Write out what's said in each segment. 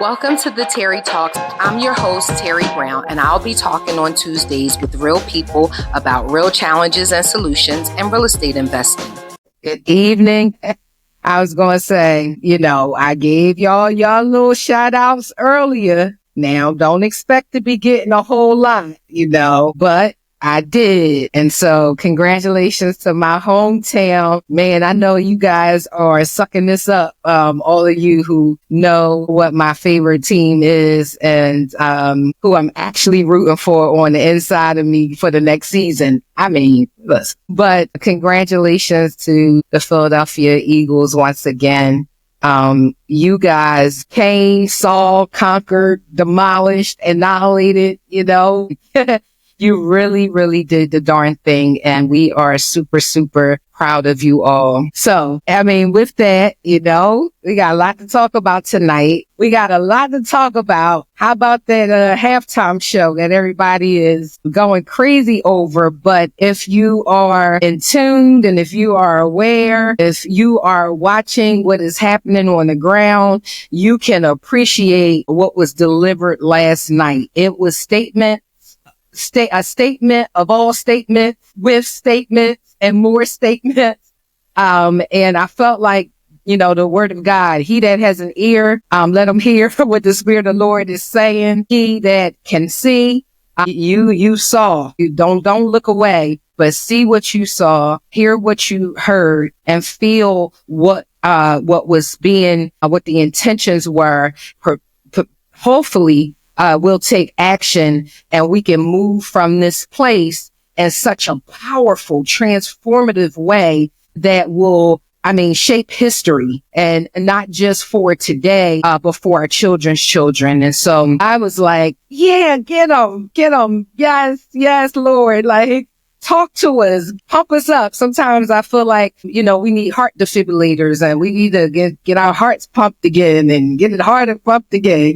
Welcome to the Terri Talks. I'm your host, Terri Brown, and I'll be talking on Tuesdays with real people about real challenges and solutions and real estate investing. Good evening. I was going to say, I gave y'all little shout outs earlier. Now, don't expect to be getting a whole lot, but I did. And so congratulations to my hometown. Man, I know you guys are sucking this up. All of you who know what my favorite team is and who I'm actually rooting for on the inside of me for the next season. I mean, listen, but congratulations to the Philadelphia Eagles once again. You guys came, saw, conquered, demolished, annihilated, You really, really did the darn thing, and we are super, super proud of you all. So, with that, we got a lot to talk about tonight. We got a lot to talk about. How about that halftime show that everybody is going crazy over? But if you are in tune and if you are aware, if you are watching what is happening on the ground, you can appreciate what was delivered last night. It was a statement of all statements with statements and more statements. And I felt like, the word of God, he that has an ear, let him hear what the Spirit of the Lord is saying. He that can see, you saw, you don't look away, but see what you saw, hear what you heard, and feel what was being, what the intentions were. Hopefully, we'll take action and we can move from this place in such a powerful, transformative way that will, shape history, and not just for today, but for our children's children. And so I was like, yeah, get them. Yes, Lord. Like, talk to us, pump us up. Sometimes I feel like, we need heart defibrillators and we need to get our hearts pumped again and get it harder pumped again,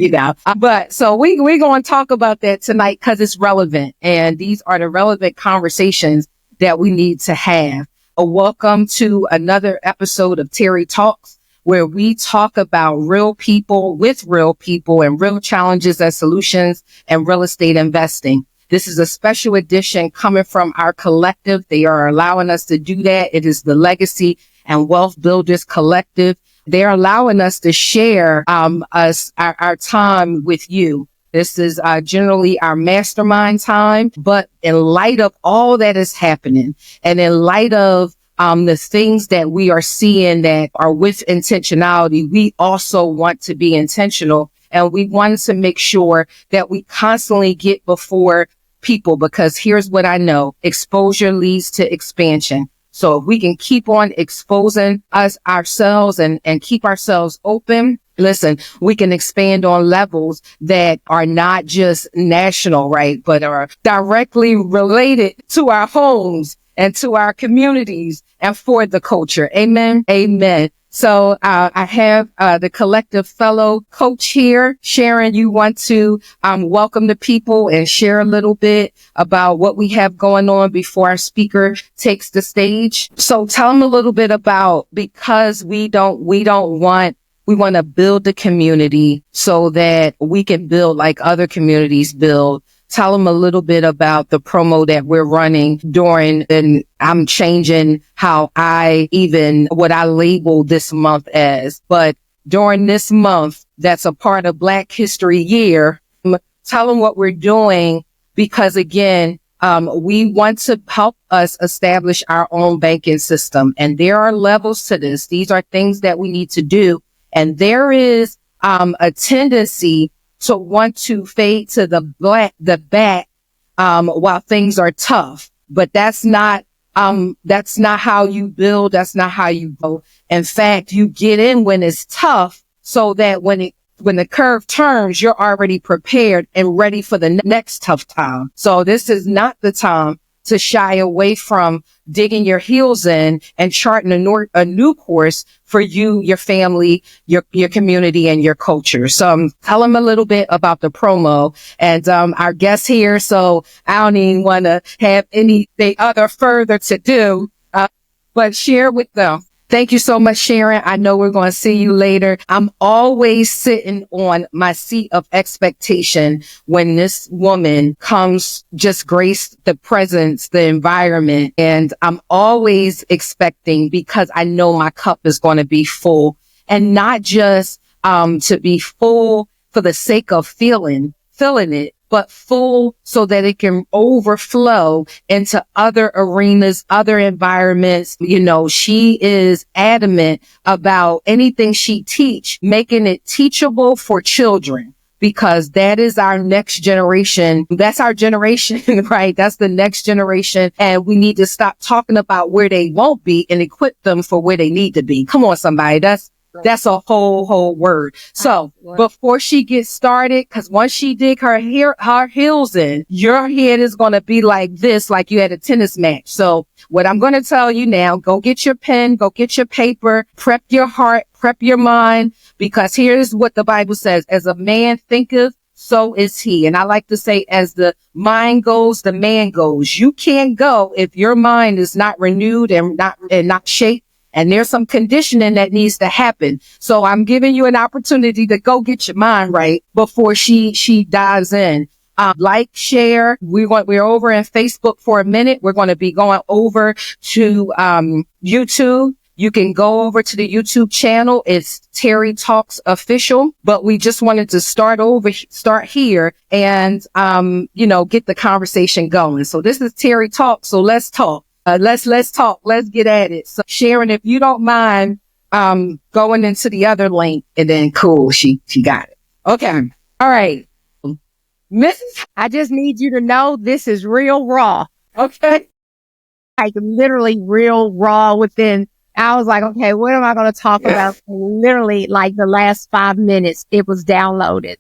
But so we're going to talk about that tonight because it's relevant. And these are the relevant conversations that we need to have. Welcome to another episode of Terri Talks, where we talk about real people with real people and real challenges and solutions and real estate investing. This is a special edition coming from our collective. They are allowing us to do that. It is the Legacy and Wealth Builders Collective. They're allowing us to share our time with you. This is generally our mastermind time, but in light of all that is happening and in light of the things that we are seeing that are with intentionality, we also want to be intentional. And we want to make sure that we constantly get before people, because here's what I know: exposure leads to expansion. So if we can keep on exposing ourselves and keep ourselves open, listen, we can expand on levels that are not just national, right, but are directly related to our homes and to our communities and for the culture. Amen. Amen. So I have the collective fellow coach here. Sharon, you want to welcome the people and share a little bit about what we have going on before our speaker takes the stage. So tell them a little bit about, because we want to build the community so that we can build like other communities build. Tell them a little bit about the promo that we're running during, and I'm changing what I label this month as, but during this month, that's a part of Black History Year. Tell them what we're doing, because again, we want to help us establish our own banking system. And there are levels to this. These are things that we need to do. And there is, a tendency to want to fade to the back, while things are tough. But that's not how you build. That's not how you go. In fact, you get in when it's tough so that when the curve turns, you're already prepared and ready for the next tough time. So this is not the time to shy away from digging your heels in and charting a new course for you, your family, your community, and your culture. So tell them a little bit about the promo and our guests here. So I don't even want to have anything other further to do, but share with them. Thank you so much, Sharon. I know we're going to see you later. I'm always sitting on my seat of expectation when this woman comes, just grace the presence, the environment. And I'm always expecting, because I know my cup is going to be full, and not just to be full for the sake of filling it, but full so that it can overflow into other arenas, other environments. You know, she is adamant about anything she teach, making it teachable for children, because that is our next generation. That's our generation, right? That's the next generation. And we need to stop talking about where they won't be and equip them for where they need to be. Come on, somebody. That's a whole word. So before she gets started, because once she dig her heels in, your head is going to be like this, like you had a tennis match. So what I'm going to tell you now, go get your pen, go get your paper, prep your heart, prep your mind, because here's what the Bible says: as a man thinketh, so is he. And I like to say, as the mind goes, the man goes. You can't go if your mind is not renewed and not shaped. And there's some conditioning that needs to happen. So I'm giving you an opportunity to go get your mind right before she dives in. Like, share. We're over in Facebook for a minute. We're going to be going over to YouTube. You can go over to the YouTube channel. It's Terri Talks Official. But we just wanted to start here and get the conversation going. So this is Terri Talks. So let's talk. Let's talk. Let's get at it. So Sharon, if you don't mind, going into the other link, and then cool. She got it. Okay. All right. Mrs. I just need you to know this is real raw. Okay. Like literally real raw within. I was like, okay, what am I going to talk about? And literally like the last 5 minutes, it was downloaded.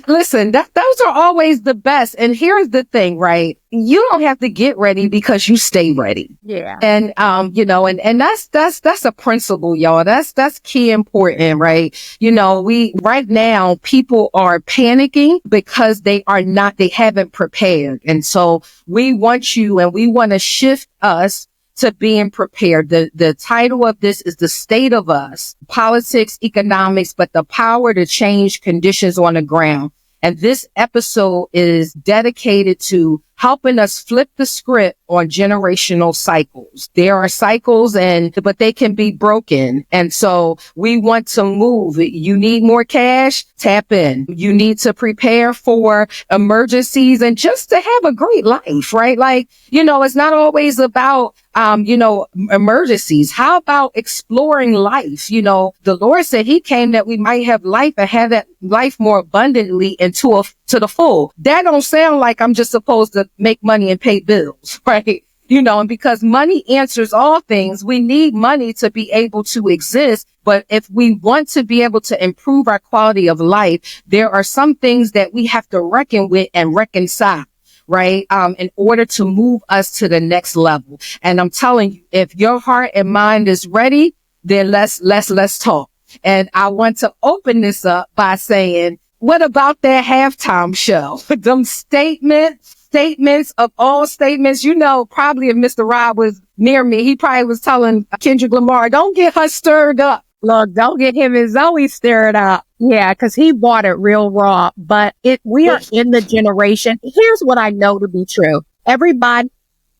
Listen, those are always the best. And here's the thing, right? You don't have to get ready because you stay ready. Yeah. And, and that's a principle, y'all. That's key important, right? Right now people are panicking because they haven't prepared. And so we want to shift us to being prepared. The title of this is The State of Us, Politics, Economics, but the Power to Change Conditions on the Ground. And this episode is dedicated to helping us flip the script on generational cycles. There are cycles but they can be broken. And so we want to move. You need more cash? Tap in. You need to prepare for emergencies and just to have a great life, right? Like, it's not always about, emergencies. How about exploring life? The Lord said he came that we might have life and have that life more abundantly and to the full. That don't sound like I'm just supposed to make money and pay bills, right? And because money answers all things, we need money to be able to exist. But if we want to be able to improve our quality of life, there are some things that we have to reckon with and reconcile, right? In order to move us to the next level. And I'm telling you, if your heart and mind is ready, then let's talk. And I want to open this up by saying, what about that halftime show? Them statements of all statements. Probably if Mr. Rob was near me, he probably was telling Kendrick Lamar, don't get her stirred up. Look, don't get him and Zoe stirred up. Yeah, because he bought it real raw. But we are in the generation. Here's what I know to be true. Everybody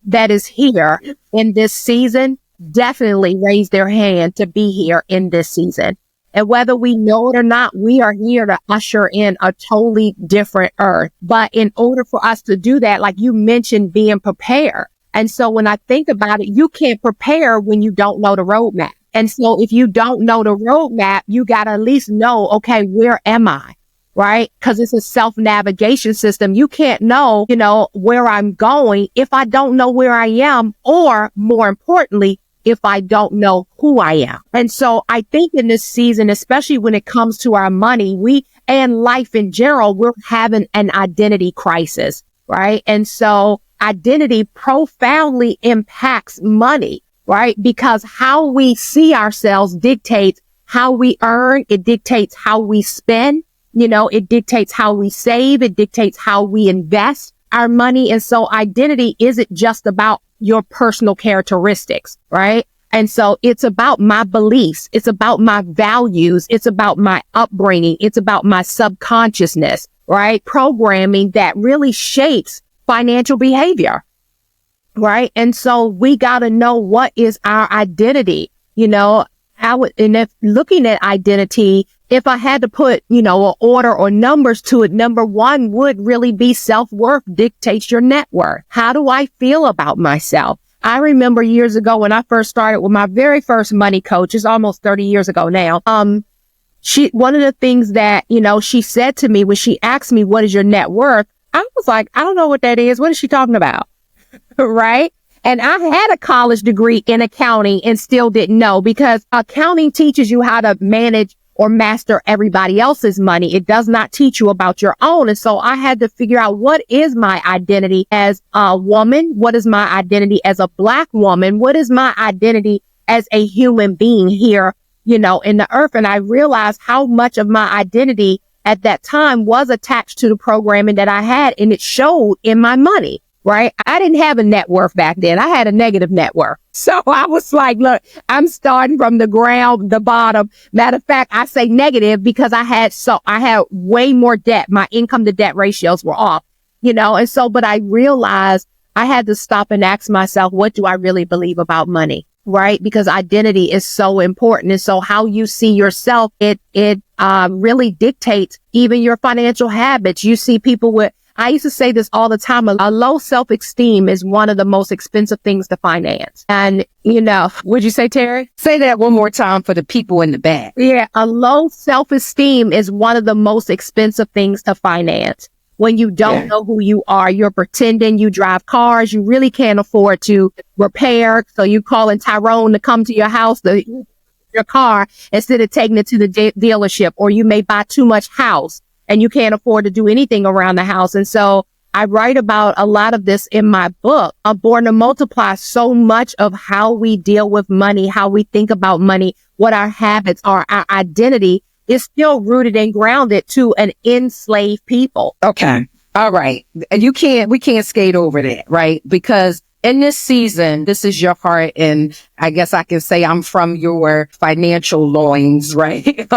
that is here in this season definitely raised their hand to be here in this season. And whether we know it or not, we are here to usher in a totally different earth. But in order for us to do that, like you mentioned, being prepared. And so when I think about it, you can't prepare when you don't know the roadmap. And so if you don't know the roadmap, you got to at least know, okay, where am I? Right? Because it's a self-navigation system. You can't know, where I'm going if I don't know where I am, or more importantly, if I don't know who I am. And so I think in this season, especially when it comes to our money, and life in general, we're having an identity crisis, right? And so identity profoundly impacts money, right? Because how we see ourselves dictates how we earn. It dictates how we spend. It dictates how we save. It dictates how we invest our money. And so identity isn't just about your personal characteristics, right? And so it's about my beliefs. It's about my values. It's about my upbringing. It's about my subconsciousness, right? Programming that really shapes financial behavior, right? And so we got to know what is our identity. And if looking at identity, if I had to put, an order or numbers to it, number one would really be self-worth dictates your net worth. How do I feel about myself? I remember years ago when I first started with my very first money coach, it's almost 30 years ago now. One of the things that, she said to me when she asked me, what is your net worth? I was like, I don't know what that is. What is she talking about? Right? And I had a college degree in accounting and still didn't know, because accounting teaches you how to manage or master everybody else's money. It does not teach you about your own. And so I had to figure out, what is my identity as a woman? What is my identity as a Black woman? What is my identity as a human being here, in the earth? And I realized how much of my identity at that time was attached to the programming that I had, and it showed in my money. Right? I didn't have a net worth back then. I had a negative net worth. So I was like, look, I'm starting from the bottom. Matter of fact, I say negative because I had way more debt. My income to debt ratios were off, but I realized I had to stop and ask myself, what do I really believe about money? Right? Because identity is so important. And so how you see yourself, it really dictates even your financial habits. You see people I used to say this all the time. A low self-esteem is one of the most expensive things to finance. And, would you say, Terri? Say that one more time for the people in the back. Yeah. A low self-esteem is one of the most expensive things to finance. When you don't know who you are, you're pretending you drive cars you really can't afford to repair. So you calling Tyrone to come to your house, your car, instead of taking it to the dealership, or you may buy too much house and you can't afford to do anything around the house. And so I write about a lot of this in my book. Born to Multiply, so much of how we deal with money, how we think about money, what our habits are, our identity is still rooted and grounded to an enslaved people. Okay. All right. We can't skate over that, right? Because in this season, this is your heart, and I guess I can say I'm from your financial loins, right?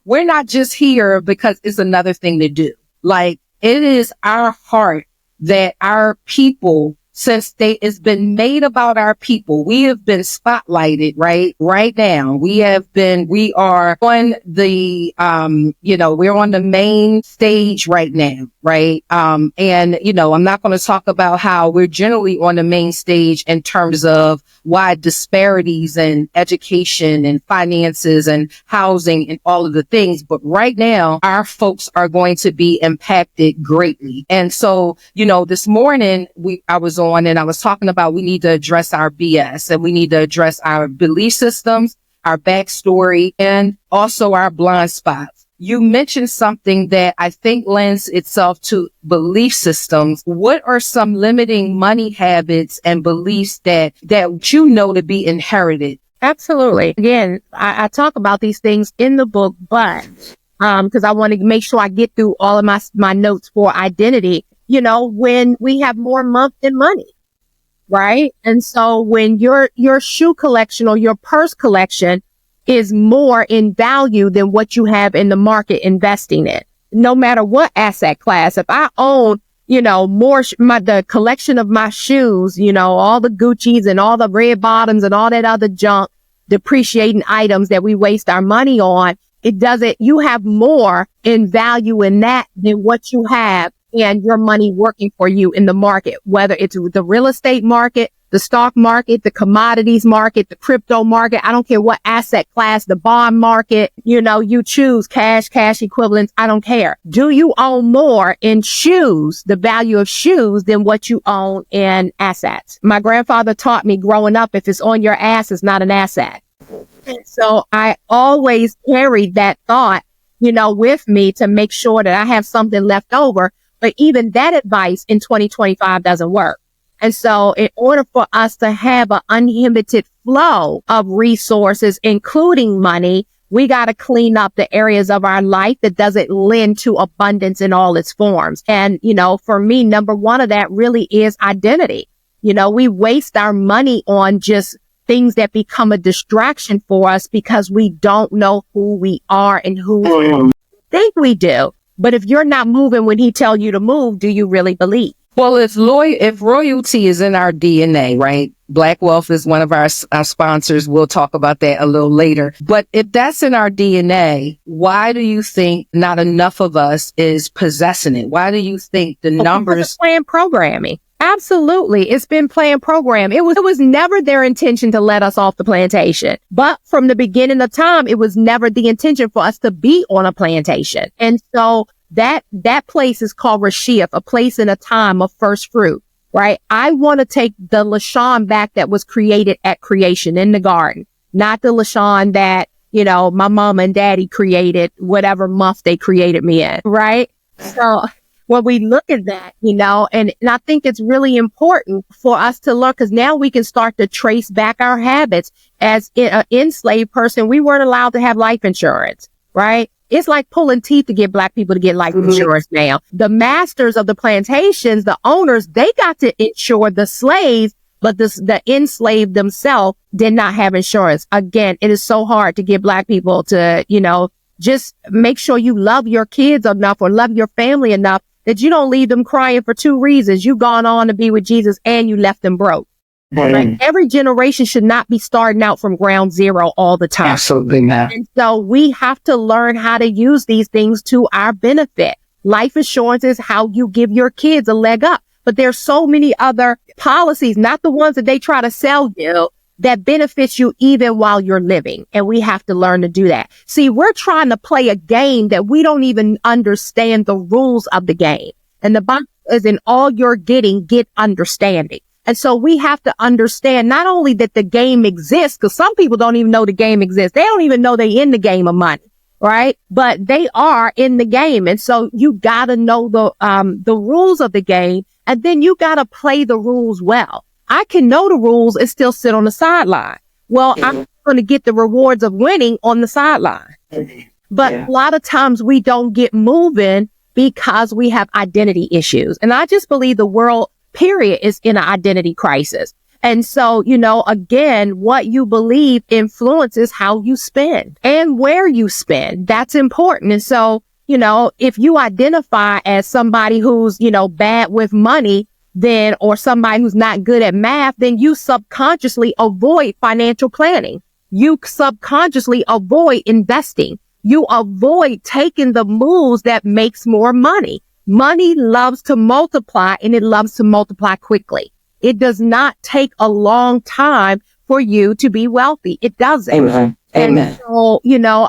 We're not just here because it's another thing to do. Like, it is our heart that our people, since it's been made about our people, we have been spotlighted, right now. We are on the, we're on the main stage right now, right? And, I'm not going to talk about how we're generally on the main stage in terms of wide disparities in education and finances and housing and all of the things. But right now, our folks are going to be impacted greatly. And so, this morning I was on and I was talking about, we need to address our BS, and we need to address our belief systems, our backstory, and also our blind spots. You mentioned something that I think lends itself to belief systems. What are some limiting money habits and beliefs that to be inherited? Absolutely. Again, I talk about these things in the book, but because I want to make sure I get through all of my notes for identity. When we have more month than money, right? And so when your shoe collection or your purse collection is more in value than what you have in the market investing in, no matter what asset class. If I own, the collection of my shoes, all the Gucci's and all the red bottoms and all that other junk, depreciating items that we waste our money on, you have more in value in that than what you have and your money working for you in the market, whether it's the real estate market, the stock market, the commodities market, the crypto market. I don't care what asset class, the bond market, you choose cash equivalents. I don't care. Do you own more in shoes, the value of shoes, than what you own in assets? My grandfather taught me growing up, if it's on your ass, it's not an asset. And so I always carried that thought, with me to make sure that I have something left over. But even that advice in 2025 doesn't work. And so in order for us to have an unlimited flow of resources, including money, we got to clean up the areas of our life that doesn't lend to abundance in all its forms. And, for me, number one of that really is identity. We waste our money on just things that become a distraction for us because we don't know who we are and who we think we do. But if you're not moving when he tells you to move, do you really believe? Well, if royalty is in our DNA, right? Black Wealth is one of our sponsors. We'll talk about that a little later. But if that's in our DNA, why do you think not enough of us is possessing it? Why do you think the numbers? Plan programming. Absolutely. It's been planned program. It was never their intention to let us off the plantation. But from the beginning of time, it was never the intention for us to be on a plantation. And so that place is called Rashiaf, a place in a time of first fruit, right? I want to take the LaShawne back that was created at creation in the garden, not the LaShawne that, my mom and daddy created, whatever month they created me in, right? So when we look at that, and I think it's really important for us to learn, because now we can start to trace back our habits. As an enslaved person, we weren't allowed to have life insurance, right? It's like pulling teeth to get Black people to get life insurance now. The masters of the plantations, the owners, they got to insure the slaves, but the enslaved themselves did not have insurance. Again, it is so hard to get Black people to, just make sure you love your kids enough or love your family enough that you don't leave them crying for two reasons. You've gone on to be with Jesus and you left them broke. Right? Every generation should not be starting out from ground zero all the time. Absolutely not. And so we have to learn how to use these things to our benefit. Life insurance is how you give your kids a leg up. But there's so many other policies, not the ones that they try to sell you, that benefits you even while you're living. And we have to learn to do that. See, we're trying to play a game that we don't even understand the rules of the game. And the Bible is, in all you're getting, get understanding. And so we have to understand not only that the game exists, because some people don't even know the game exists. They don't even know they in the game of money, right? But they are in the game. And so you got to know the rules of the game, and then you got to play the rules well. I can know the rules and still sit on the sideline. Well, I'm going to get the rewards of winning on the sideline. But a lot of times we don't get moving because we have identity issues. And I just believe the world, period, is in an identity crisis. And so, again, what you believe influences how you spend and where you spend. That's important. And so, if you identify as somebody who's, bad with money, then, or somebody who's not good at math, then you subconsciously avoid financial planning. You subconsciously avoid investing. You avoid taking the moves that makes more money. Money loves to multiply, and it loves to multiply quickly. It does not take a long time for you to be wealthy. It doesn't. Amen. And so,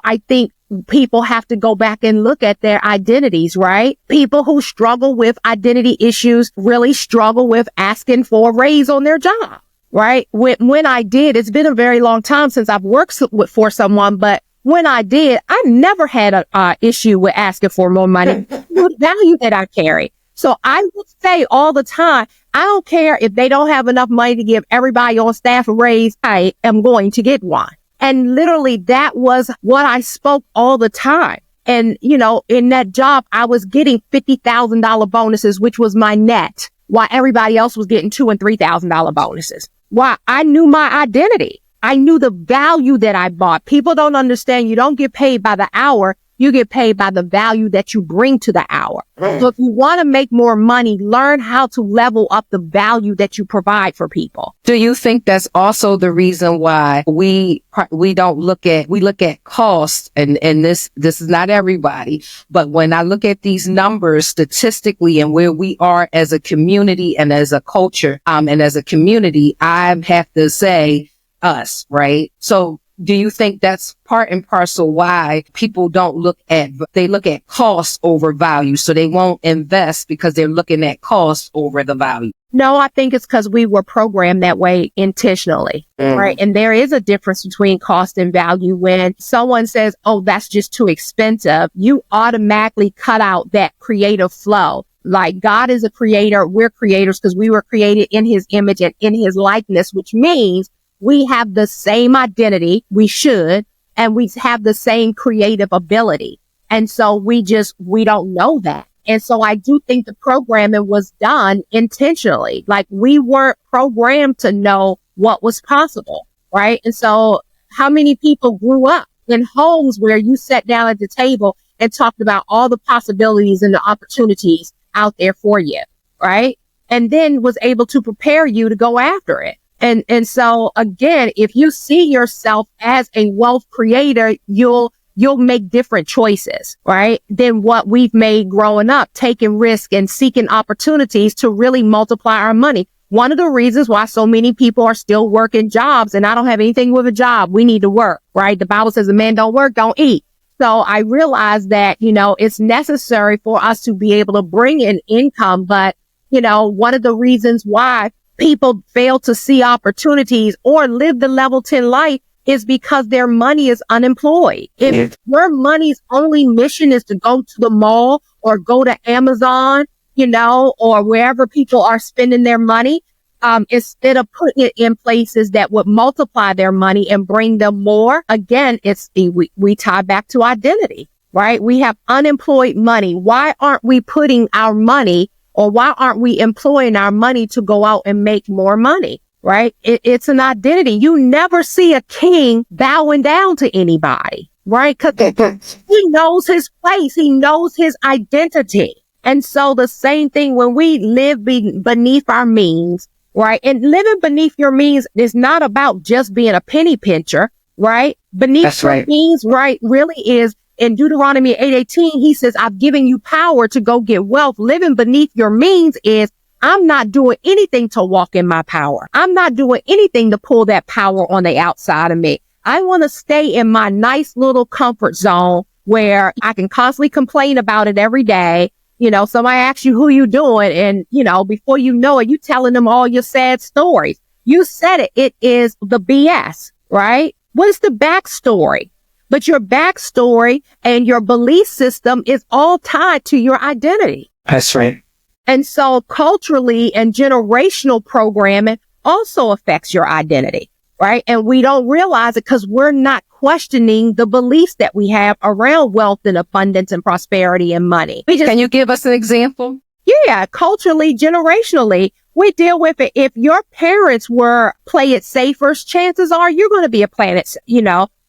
I think people have to go back and look at their identities, right? People who struggle with identity issues really struggle with asking for a raise on their job, right? When I did, it's been a very long time since I've worked for someone, but when I did, I never had a issue with asking for more money. The value that I carry. So I would say all the time, I don't care if they don't have enough money to give everybody on staff a raise. I am going to get one. And literally that was what I spoke all the time. And, in that job, I was getting $50,000 bonuses, which was my net, while everybody else was getting $2,000 and $3,000 bonuses. Why? I knew my identity. I knew the value that I bought. People don't understand. You don't get paid by the hour. You get paid by the value that you bring to the hour. So if you want to make more money, learn how to level up the value that you provide for people. Do you think that's also the reason why we look at cost, and this is not everybody, but when I look at these numbers statistically and where we are as a community and as a culture, and as a community, I have to say us, right? So do you think that's part and parcel why people look at cost over value? So they won't invest because they're looking at cost over the value. No, I think it's because we were programmed that way intentionally, right? And there is a difference between cost and value. When someone says, oh, that's just too expensive, you automatically cut out that creative flow. Like, God is a creator. We're creators because we were created in his image and in his likeness, which means we have the same identity, we should, and we have the same creative ability. And so we don't know that. And so I do think the programming was done intentionally. Like, we weren't programmed to know what was possible. right? And so how many people grew up in homes where you sat down at the table and talked about all the possibilities and the opportunities out there for you, right? And then was able to prepare you to go after it. And so again, if you see yourself as a wealth creator, you'll make different choices, right? Than what we've made growing up, taking risk and seeking opportunities to really multiply our money. One of the reasons why so many people are still working jobs, and I don't have anything with a job. We need to work, right? The Bible says a man don't work, don't eat. So I realize that, it's necessary for us to be able to bring in income. But, one of the reasons why people fail to see opportunities or live the level 10 life is because their money is unemployed. If your money's only mission is to go to the mall or go to Amazon, or wherever people are spending their money, instead of putting it in places that would multiply their money and bring them more, again, we tie back to identity, right? We have unemployed money. Why aren't we putting our money, or why aren't we employing our money to go out and make more money, right? It's an identity. You never see a king bowing down to anybody, right? Because he knows his place. He knows his identity. And so the same thing when we live beneath our means, right? And living beneath your means is not about just being a penny pincher, right? Beneath your means, right, really is in Deuteronomy 8:18, he says, I've given you power to go get wealth. Living beneath your means is I'm not doing anything to walk in my power. I'm not doing anything to pull that power on the outside of me. I want to stay in my nice little comfort zone where I can constantly complain about it every day. Somebody asks you who you doing, and, before you know it, you telling them all your sad stories. You said it. It is the BS, right? What is the backstory? But your backstory and your belief system is all tied to your identity. That's right. And so culturally and generational programming also affects your identity, right? And we don't realize it because we're not questioning the beliefs that we have around wealth and abundance and prosperity and money. Can you give us an example? Yeah, culturally, generationally, we deal with it. If your parents were play it safer, chances are you're going to be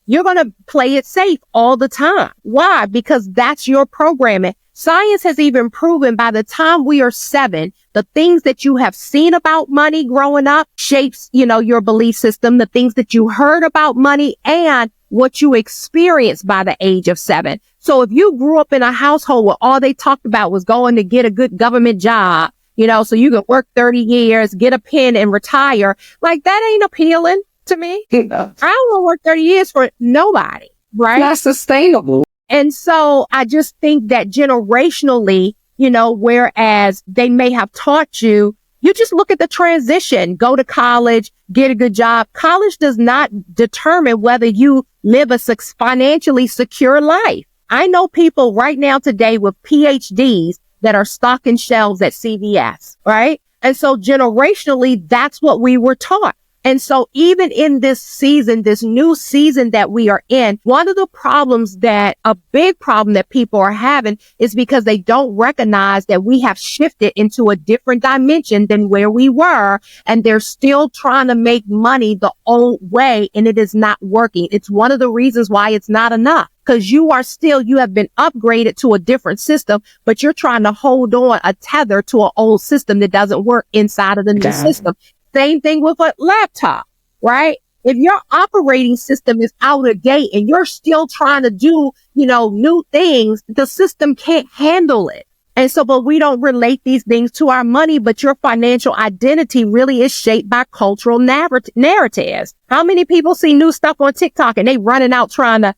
you're going to play it safe all the time. Why? Because that's your programming. Science has even proven by the time we are 7, the things that you have seen about money growing up shapes, your belief system, the things that you heard about money and what you experienced by the age of 7. So if you grew up in a household where all they talked about was going to get a good government job, so you can work 30 years, get a pen and retire, like that ain't appealing to me. I don't want to work 30 years for nobody, right? Not sustainable. And so I just think that generationally, whereas they may have taught you, you just look at the transition, go to college, get a good job. College does not determine whether you live a financially secure life. I know people right now today with PhDs that are stocking shelves at CVS, right? And so generationally, that's what we were taught. And so even in this season, this new season that we are in, one of the problems a big problem that people are having is because they don't recognize that we have shifted into a different dimension than where we were. And they're still trying to make money the old way, and it is not working. It's one of the reasons why it's not enough. Because you have been upgraded to a different system, but you're trying to hold on a tether to an old system that doesn't work inside of the new system. Same thing with a laptop, right? If your operating system is out of date and you're still trying to do, new things, the system can't handle it. And so, but we don't relate these things to our money, but your financial identity really is shaped by cultural narratives. How many people see new stuff on TikTok and they running out trying to,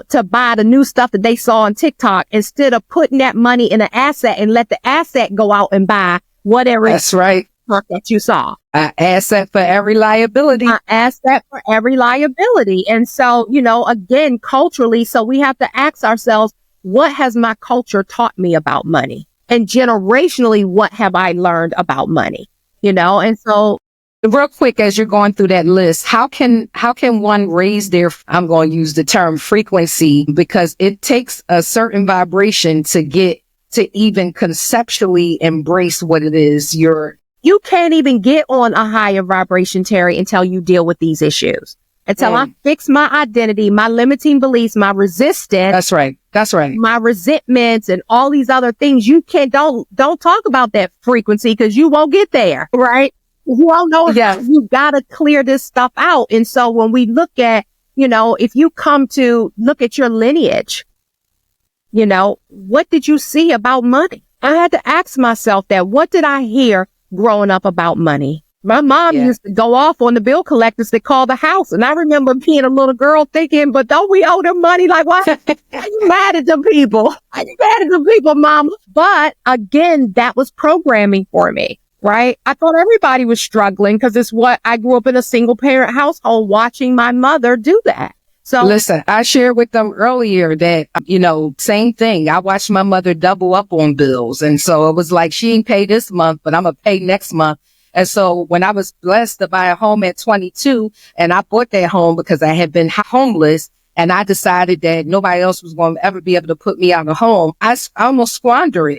to buy the new stuff that they saw on TikTok instead of putting that money in an asset and let the asset go out and buy whatever. That's right. That you saw. An asset for every liability. An asset for every liability. And so, again, culturally, so we have to ask ourselves, what has my culture taught me about money? And generationally, what have I learned about money? And so real quick, as you're going through that list, how can one raise their, I'm going to use the term frequency, because it takes a certain vibration to get to even conceptually embrace what it is you're you can't even get on a higher vibration, Terry, until you deal with these issues. Until I fix my identity, my limiting beliefs, my resistance. That's right. That's right. My resentments and all these other things. You can't, don't talk about that frequency because you won't get there. Right. You all know you gotta clear this stuff out. And so when we look at, if you come to look at your lineage, what did you see about money? I had to ask myself that. What did I hear growing up about money? My mom used to go off on the bill collectors that call the house. And I remember being a little girl thinking, but don't we owe them money? Like, why are you mad at them people? Are you mad at them people, mama? But again, that was programming for me, right? I thought everybody was struggling because it's what I grew up in, a single parent household, watching my mother do that. So listen, I shared with them earlier that, same thing. I watched my mother double up on bills. And so it was like, she ain't pay this month, but I'm going to pay next month. And so when I was blessed to buy a home at 22, and I bought that home because I had been homeless, and I decided that nobody else was going to ever be able to put me out of home, I almost squandered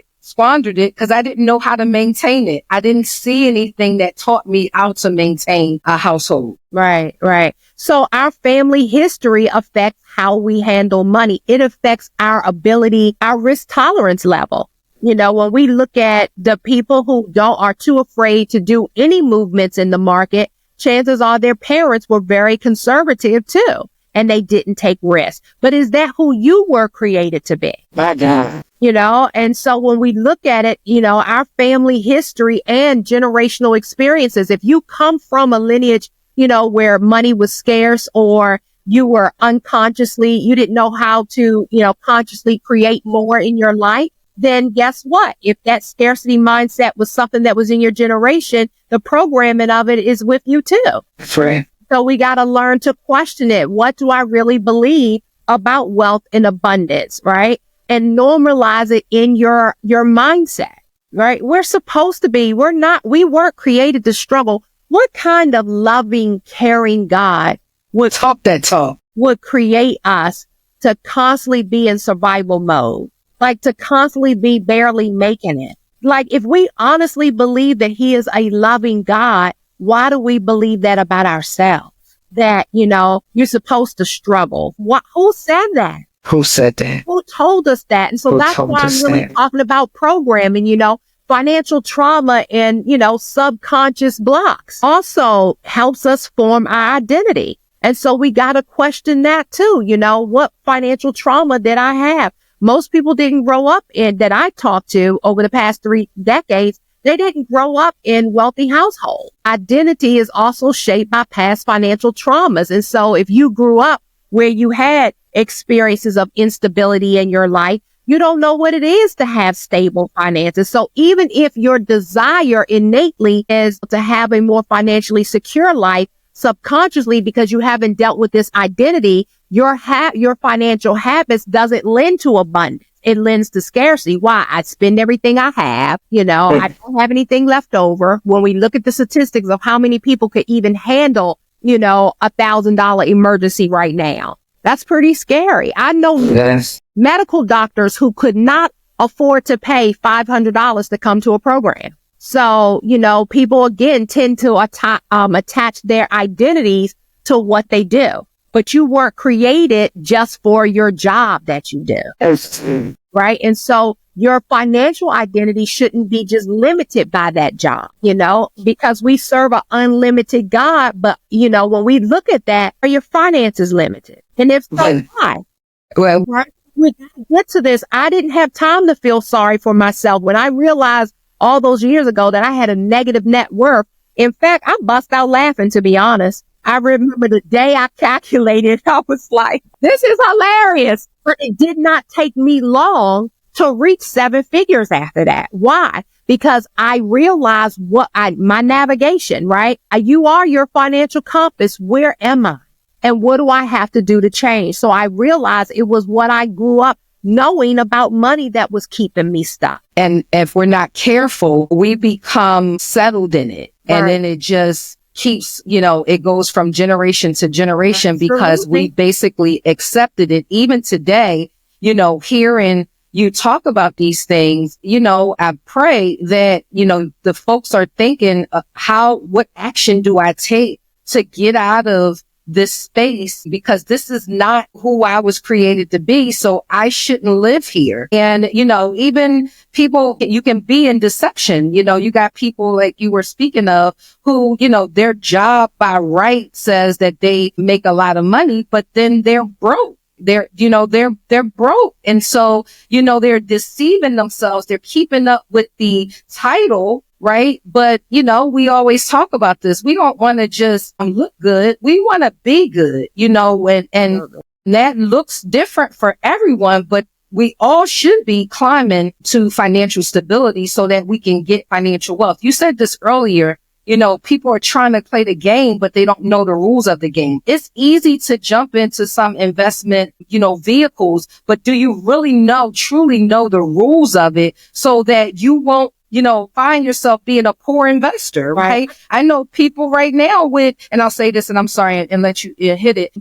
it because I didn't know how to maintain it. I didn't see anything that taught me how to maintain a household. Right, right. So our family history affects how we handle money. It affects our ability, our risk tolerance level. When we look at the people who are too afraid to do any movements in the market, chances are their parents were very conservative too, and they didn't take risks. But is that who you were created to be? My God. And so when we look at it, our family history and generational experiences, if you come from a lineage, where money was scarce, or you were you didn't know how to, consciously create more in your life, then guess what? If that scarcity mindset was something that was in your generation, the programming of it is with you too. Right. So we got to learn to question it. What do I really believe about wealth and abundance, right? And normalize it in your mindset, right? We're supposed to be, we weren't created to struggle. What kind of loving, caring God would create us to constantly be in survival mode? Like to constantly be barely making it. Like if we honestly believe that he is a loving God, why do we believe that about ourselves? That, you're supposed to struggle. Who said that? Who said that? Who told us that? And so that's why I'm really talking about programming, financial trauma and, subconscious blocks also helps us form our identity. And so we got to question that too. What financial trauma did I have? Most people didn't grow up that I talked to over the past 3 decades. They didn't grow up in wealthy households. Identity is also shaped by past financial traumas. And so if you grew up where you had experiences of instability in your life, you don't know what it is to have stable finances. So even if your desire innately is to have a more financially secure life, subconsciously, because you haven't dealt with this identity, your financial habits doesn't lend to abundance. It lends to scarcity. Why? I spend everything I have. I don't have anything left over. When we look at the statistics of how many people could even handle, $1,000 emergency right now, that's pretty scary. I know medical doctors who could not afford to pay $500 to come to a program. So, people again tend to attach their identities to what they do. But you weren't created just for your job that you do. Right? And so your financial identity shouldn't be just limited by that job, because we serve an unlimited God. But, when we look at that, are your finances limited? And if so, why? Well, right? We get to this. I didn't have time to feel sorry for myself when I realized all those years ago that I had a negative net worth. In fact, I bust out laughing, to be honest. I remember the day I calculated, I was like, this is hilarious. But it did not take me long to reach 7 figures after that. Why? Because I realized my navigation, right? You are your financial compass. Where am I? And what do I have to do to change? So I realized it was what I grew up knowing about money that was keeping me stuck. And if we're not careful, we become settled in it. Right. And then it just keeps, it goes from generation to generation. Absolutely. Because we basically accepted it. Even today, here in you talk about these things, I pray that, the folks are thinking what action do I take to get out of this space, because this is not who I was created to be. So I shouldn't live here. And, even people, you can be in deception. You got people like you were speaking of who, their job by right says that they make a lot of money, but then they're broke. They're broke. And so, they're deceiving themselves. They're keeping up with the title, right? But, we always talk about this. We don't want to just look good. We want to be good, and that looks different for everyone, but we all should be climbing to financial stability so that we can get financial wealth. You said this earlier. People are trying to play the game, but they don't know the rules of the game. It's easy to jump into some investment, vehicles, but do you really truly know the rules of it so that you won't, find yourself being a poor investor, right? I know people right now and I'll say this and I'm sorry and let you hit it,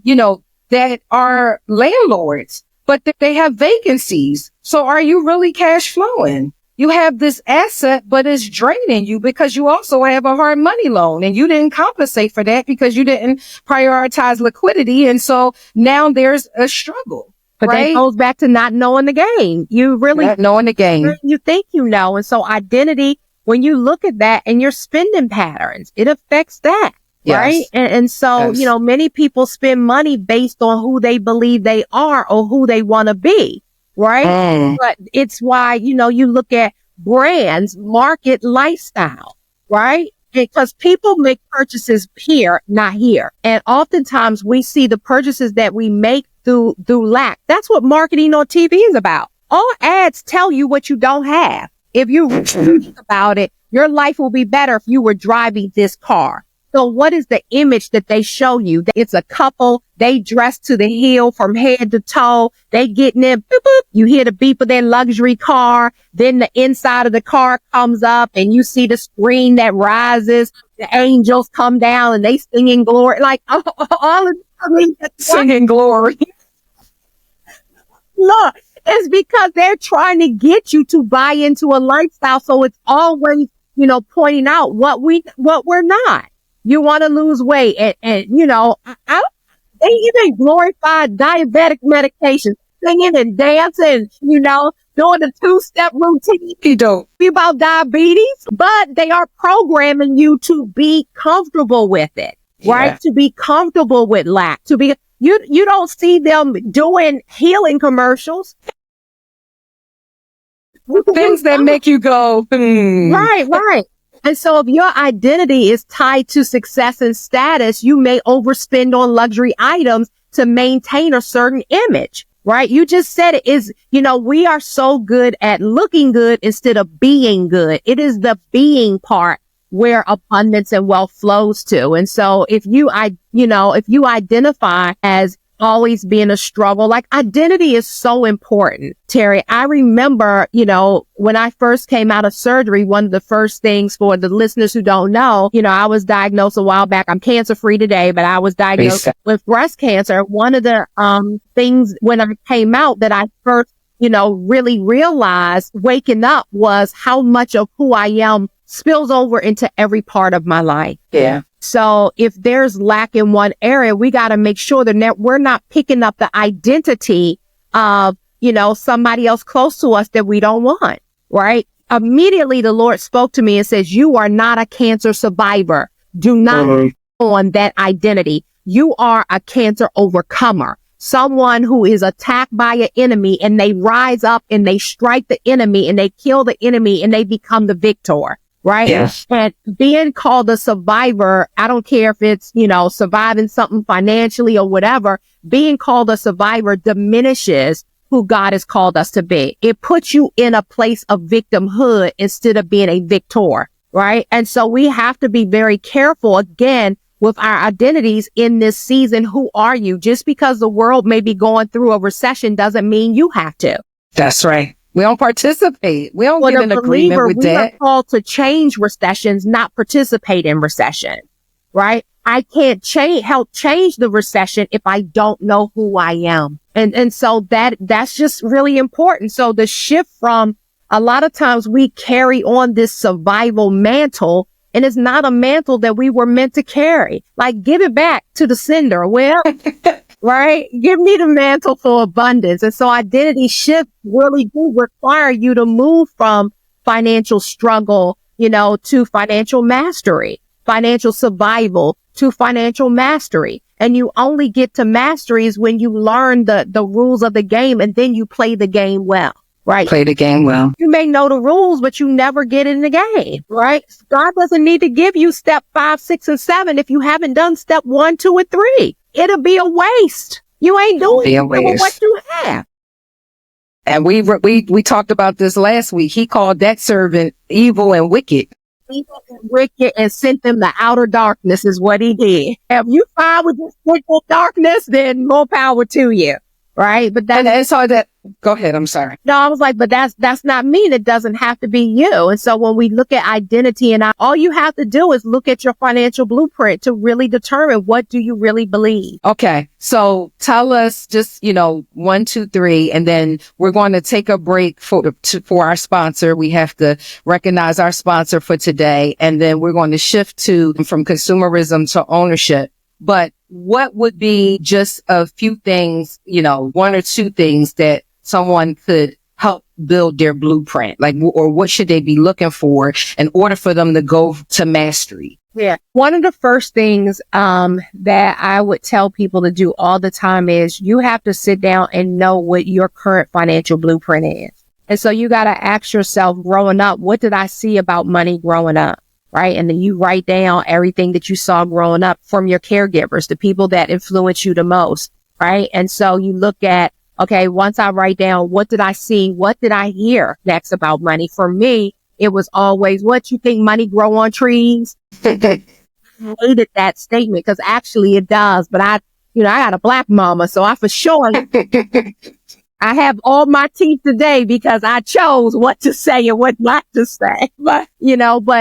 that are landlords, but they have vacancies. So are you really cash flowing? You have this asset, but it's draining you because you also have a hard money loan and you didn't compensate for that because you didn't prioritize liquidity. And so now there's a struggle. But that goes back to not knowing the game. You really not knowing the game. You think you know. And so identity, when you look at that and your spending patterns, it affects that. Yes. Right. And so, yes. Many people spend money based on who they believe they are or who they want to be. Right. But it's why, you look at brands, market lifestyle, right? Because people make purchases here, not here. And oftentimes we see the purchases that we make through lack. That's what marketing on TV is about. All ads tell you what you don't have. If you think about it, your life will be better if you were driving this car. So what is the image that they show you? It's a couple, they dress to the hill from head to toe. They getting in, boop, boop. You hear the beep of their luxury car. Then the inside of the car comes up and you see the screen that rises. The angels come down and they singing glory. Like all of singing glory. Look, it's because they're trying to get you to buy into a lifestyle. So it's always, pointing out what we're not. You want to lose weight and they even glorify diabetic medication, singing and dancing, doing the 2-step routine. You don't be about diabetes, but they are programming you to be comfortable with it, right? Yeah. To be comfortable with lack, you don't see them doing healing commercials. Things that make you go, Right. And so if your identity is tied to success and status, you may overspend on luxury items to maintain a certain image, right? You just said it is, we are so good at looking good instead of being good. It is the being part where abundance and wealth flows to. And so if you identify as always being a struggle, like identity is so important. Terri, I remember, when I first came out of surgery, one of the first things for the listeners who don't know, I was diagnosed a while back. I'm cancer free today, but I was diagnosed with breast cancer. One of the things when I came out that I first, really realized waking up was how much of who I am spills over into every part of my life. Yeah. So if there's lack in one area, we got to make sure that we're not picking up the identity of, somebody else close to us that we don't want, right? Immediately the Lord spoke to me and says, you are not a cancer survivor. Do not on that identity. You are a cancer overcomer. Someone who is attacked by an enemy and they rise up and they strike the enemy and they kill the enemy and they become the victor. Right. Yes. And being called a survivor, I don't care if it's, surviving something financially or whatever, being called a survivor diminishes who God has called us to be. It puts you in a place of victimhood instead of being a victor. Right. And so we have to be very careful again with our identities in this season. Who are you? Just because the world may be going through a recession doesn't mean you have to. That's right. We don't participate. We don't get an agreement with that. We are called to change recessions, not participate in recession, right? I can't help change the recession if I don't know who I am. And so that's just really important. So the shift from a lot of times we carry on this survival mantle, and it's not a mantle that we were meant to carry. Like, give it back to the sender. Well, right? Give me the mantle for abundance. And so identity shift really do require you to move from financial struggle, to financial mastery, financial survival to financial mastery. And you only get to masteries when you learn the rules of the game, and then you play the game well, right? Play the game well. You may know the rules, but you never get in the game, right? God doesn't need to give you step 5, 6, and 7 if you haven't done step 1, 2, and 3. It'll be a waste. You ain't doing what you have. And we talked about this last week. He called that servant evil and wicked. Evil and wicked, and sent them to outer darkness is what he did. If you find with this wicked darkness, then more power to you, right? But go ahead. I'm sorry. No, I was like, but that's not mean. It doesn't have to be you. And so when we look at identity, and all you have to do is look at your financial blueprint to really determine what do you really believe. Okay. So tell us just, 1, 2, 3, and then we're going to take a break for our sponsor. We have to recognize our sponsor for today. And then we're going to shift from consumerism to ownership. But what would be just a few things, 1 or 2 things that someone could help build their blueprint, or what should they be looking for in order for them to go to mastery? Yeah. One of the first things that I would tell people to do all the time is you have to sit down and know what your current financial blueprint is. And so you got to ask yourself, growing up, what did I see about money growing up? Right. And then you write down everything that you saw growing up from your caregivers, the people that influence you the most. Right. And so you look at, okay, once I write down, what did I see? What did I hear next about money? For me, it was always, what you think money grow on trees? I hated that statement because actually it does. But I got a black mama, so I for sure, I have all my teeth today because I chose what to say and what not to say. But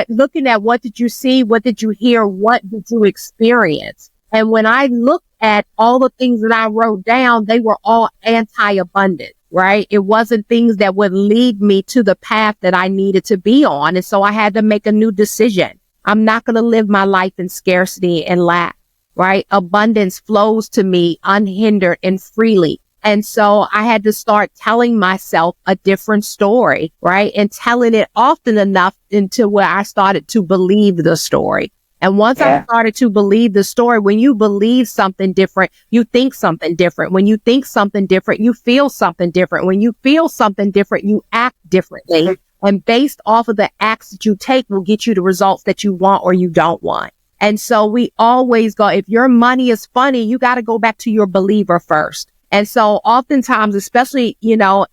looking at what did you see? What did you hear? What did you experience? And when I looked at all the things that I wrote down, they were all anti-abundant, right? It wasn't things that would lead me to the path that I needed to be on. And so I had to make a new decision. I'm not going to live my life in scarcity and lack, right? Abundance flows to me unhindered and freely. And so I had to start telling myself a different story, right? And telling it often enough until where I started to believe the story. And once I started to believe the story, when you believe something different, you think something different. When you think something different, you feel something different. When you feel something different, you act differently. And based off of the acts that you take will get you the results that you want or you don't want. And so we always go, if your money is funny, you got to go back to your believer first. And so oftentimes, especially,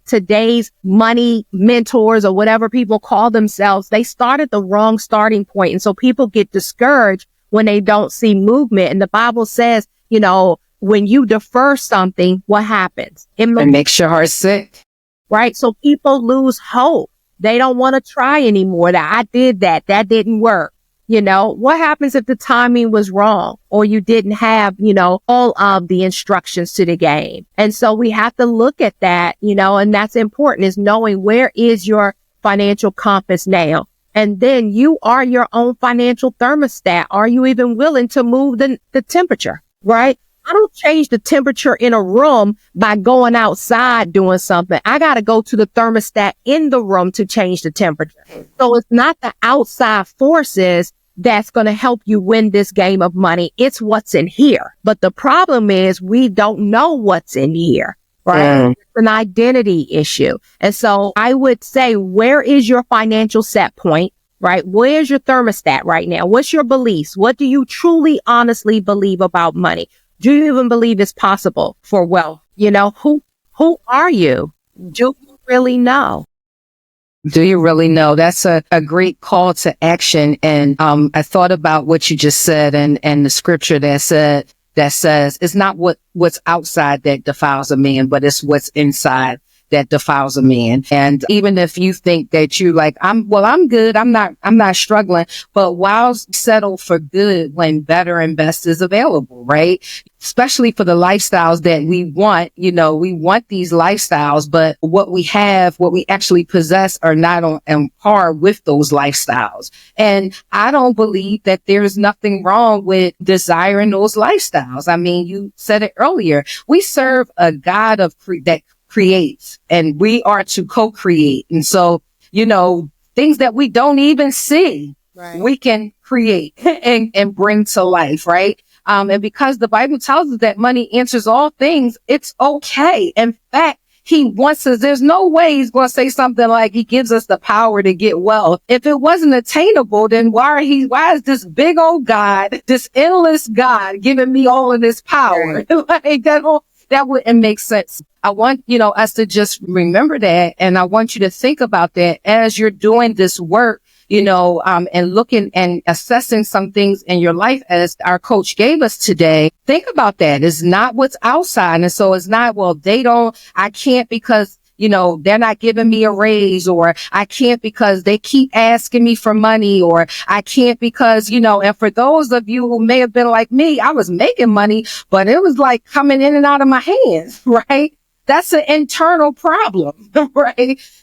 today's money mentors or whatever people call themselves, they start at the wrong starting point. And so people get discouraged when they don't see movement. And the Bible says, when you defer something, what happens? It makes your heart sick. Right. So people lose hope. They don't want to try anymore. That I did that. That didn't work. What happens if the timing was wrong or you didn't have, all of the instructions to the game? And so we have to look at that, and that's important, is knowing where is your financial compass now? And then you are your own financial thermostat. Are you even willing to move the temperature, right? I don't change the temperature in a room by going outside doing something. I got to go to the thermostat in the room to change the temperature. So it's not the outside forces that's going to help you win this game of money. It's what's in here. But the problem is we don't know what's in here, right? It's an identity issue. And so I would say, where is your financial set point, right? Where's your thermostat right now? What's your beliefs? What do you truly, honestly believe about money? Do you even believe it's possible for wealth? Who are you? Do you really know? Do you really know? That's a great call to action. And I thought about what you just said and the scripture that says it's not what's outside that defiles a man, but it's what's inside that defiles a man. And even if you think that you like, I'm good. I'm not struggling, but why settle for good when better and best is available, right? Especially for the lifestyles that we want. We want these lifestyles, but what we have, what we actually possess are not on par with those lifestyles. And I don't believe that there's nothing wrong with desiring those lifestyles. I mean, you said it earlier. We serve a God that creates, and we are to co-create. And so, things that we don't even see, right, we can create and bring to life, right? And because the Bible tells us that money answers all things, it's okay. In fact, he wants us. There's no way he's going to say something like he gives us the power to get wealth. If it wasn't attainable, then why is this big old God, this endless God giving me all of this power? Like, that wouldn't make sense. I want, us to just remember that. And I want you to think about that as you're doing this work, and looking and assessing some things in your life as our coach gave us today. Think about that. It's not what's outside. And so it's not, I can't because, they're not giving me a raise, or I can't because they keep asking me for money, or I can't because, and for those of you who may have been like me, I was making money, but it was like coming in and out of my hands, right? That's an internal problem, right? If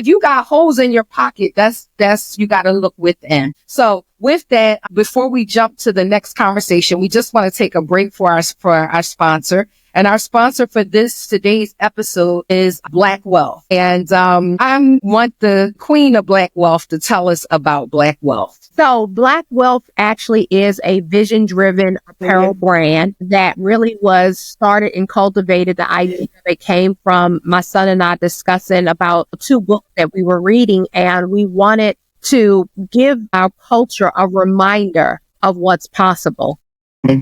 you got holes in your pocket, you got to look within. So with that, before we jump to the next conversation, we just want to take a break for our sponsor. And our sponsor for today's episode is Black Wealth. And I want the queen of Black Wealth to tell us about Black Wealth. So Black Wealth actually is a vision-driven apparel brand that really was started and cultivated. The idea that came from my son and I discussing about 2 books that we were reading, and we wanted to give our culture a reminder of what's possible.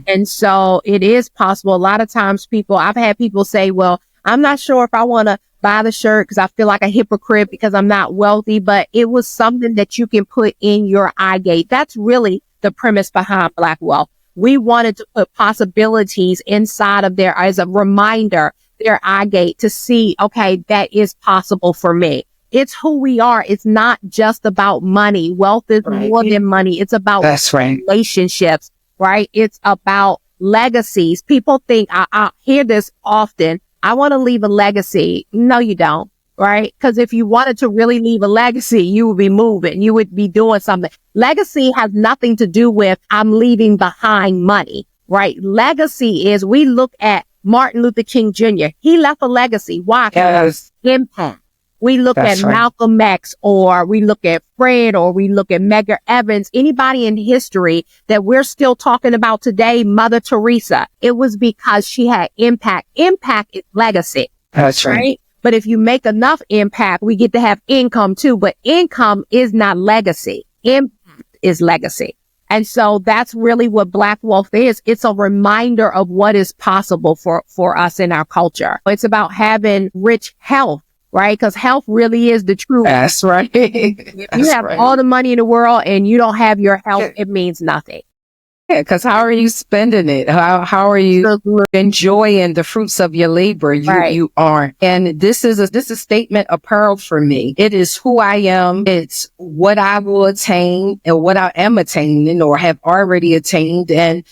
And so it is possible. A lot of times I've had people say, well, I'm not sure if I want to buy the shirt because I feel like a hypocrite because I'm not wealthy, but it was something that you can put in your eye gate. That's really the premise behind Black Wealth. We wanted to put possibilities inside of there as a reminder, their eye gate, to see, okay, that is possible for me. It's who we are. It's not just about money. Wealth is more than money. It's about relationships. Right? It's about legacies. People think, I hear this often, I want to leave a legacy. No, you don't. Right? Because if you wanted to really leave a legacy, you would be moving. You would be doing something. Legacy has nothing to do with I'm leaving behind money. Right? Legacy is, we look at Martin Luther King Jr. He left a legacy. Why? Because impact. We look at Malcolm X, or we look at Fred, or we look at Medgar Evers, anybody in history that we're still talking about today, Mother Teresa. It was because she had impact. Impact is legacy. That's right. But if you make enough impact, we get to have income too. But income is not legacy. Impact is legacy. And so that's really what Black Wealth is. It's a reminder of what is possible for us in our culture. It's about having rich health. Right? Because health really is the truth. That's right. If you have all the money in the world and you don't have your health, it means nothing. Yeah, because how are you spending it? How are you enjoying the fruits of your labor? You aren't. And this is a statement apparel for me. It is who I am. It's what I will attain and what I am attaining or have already attained. And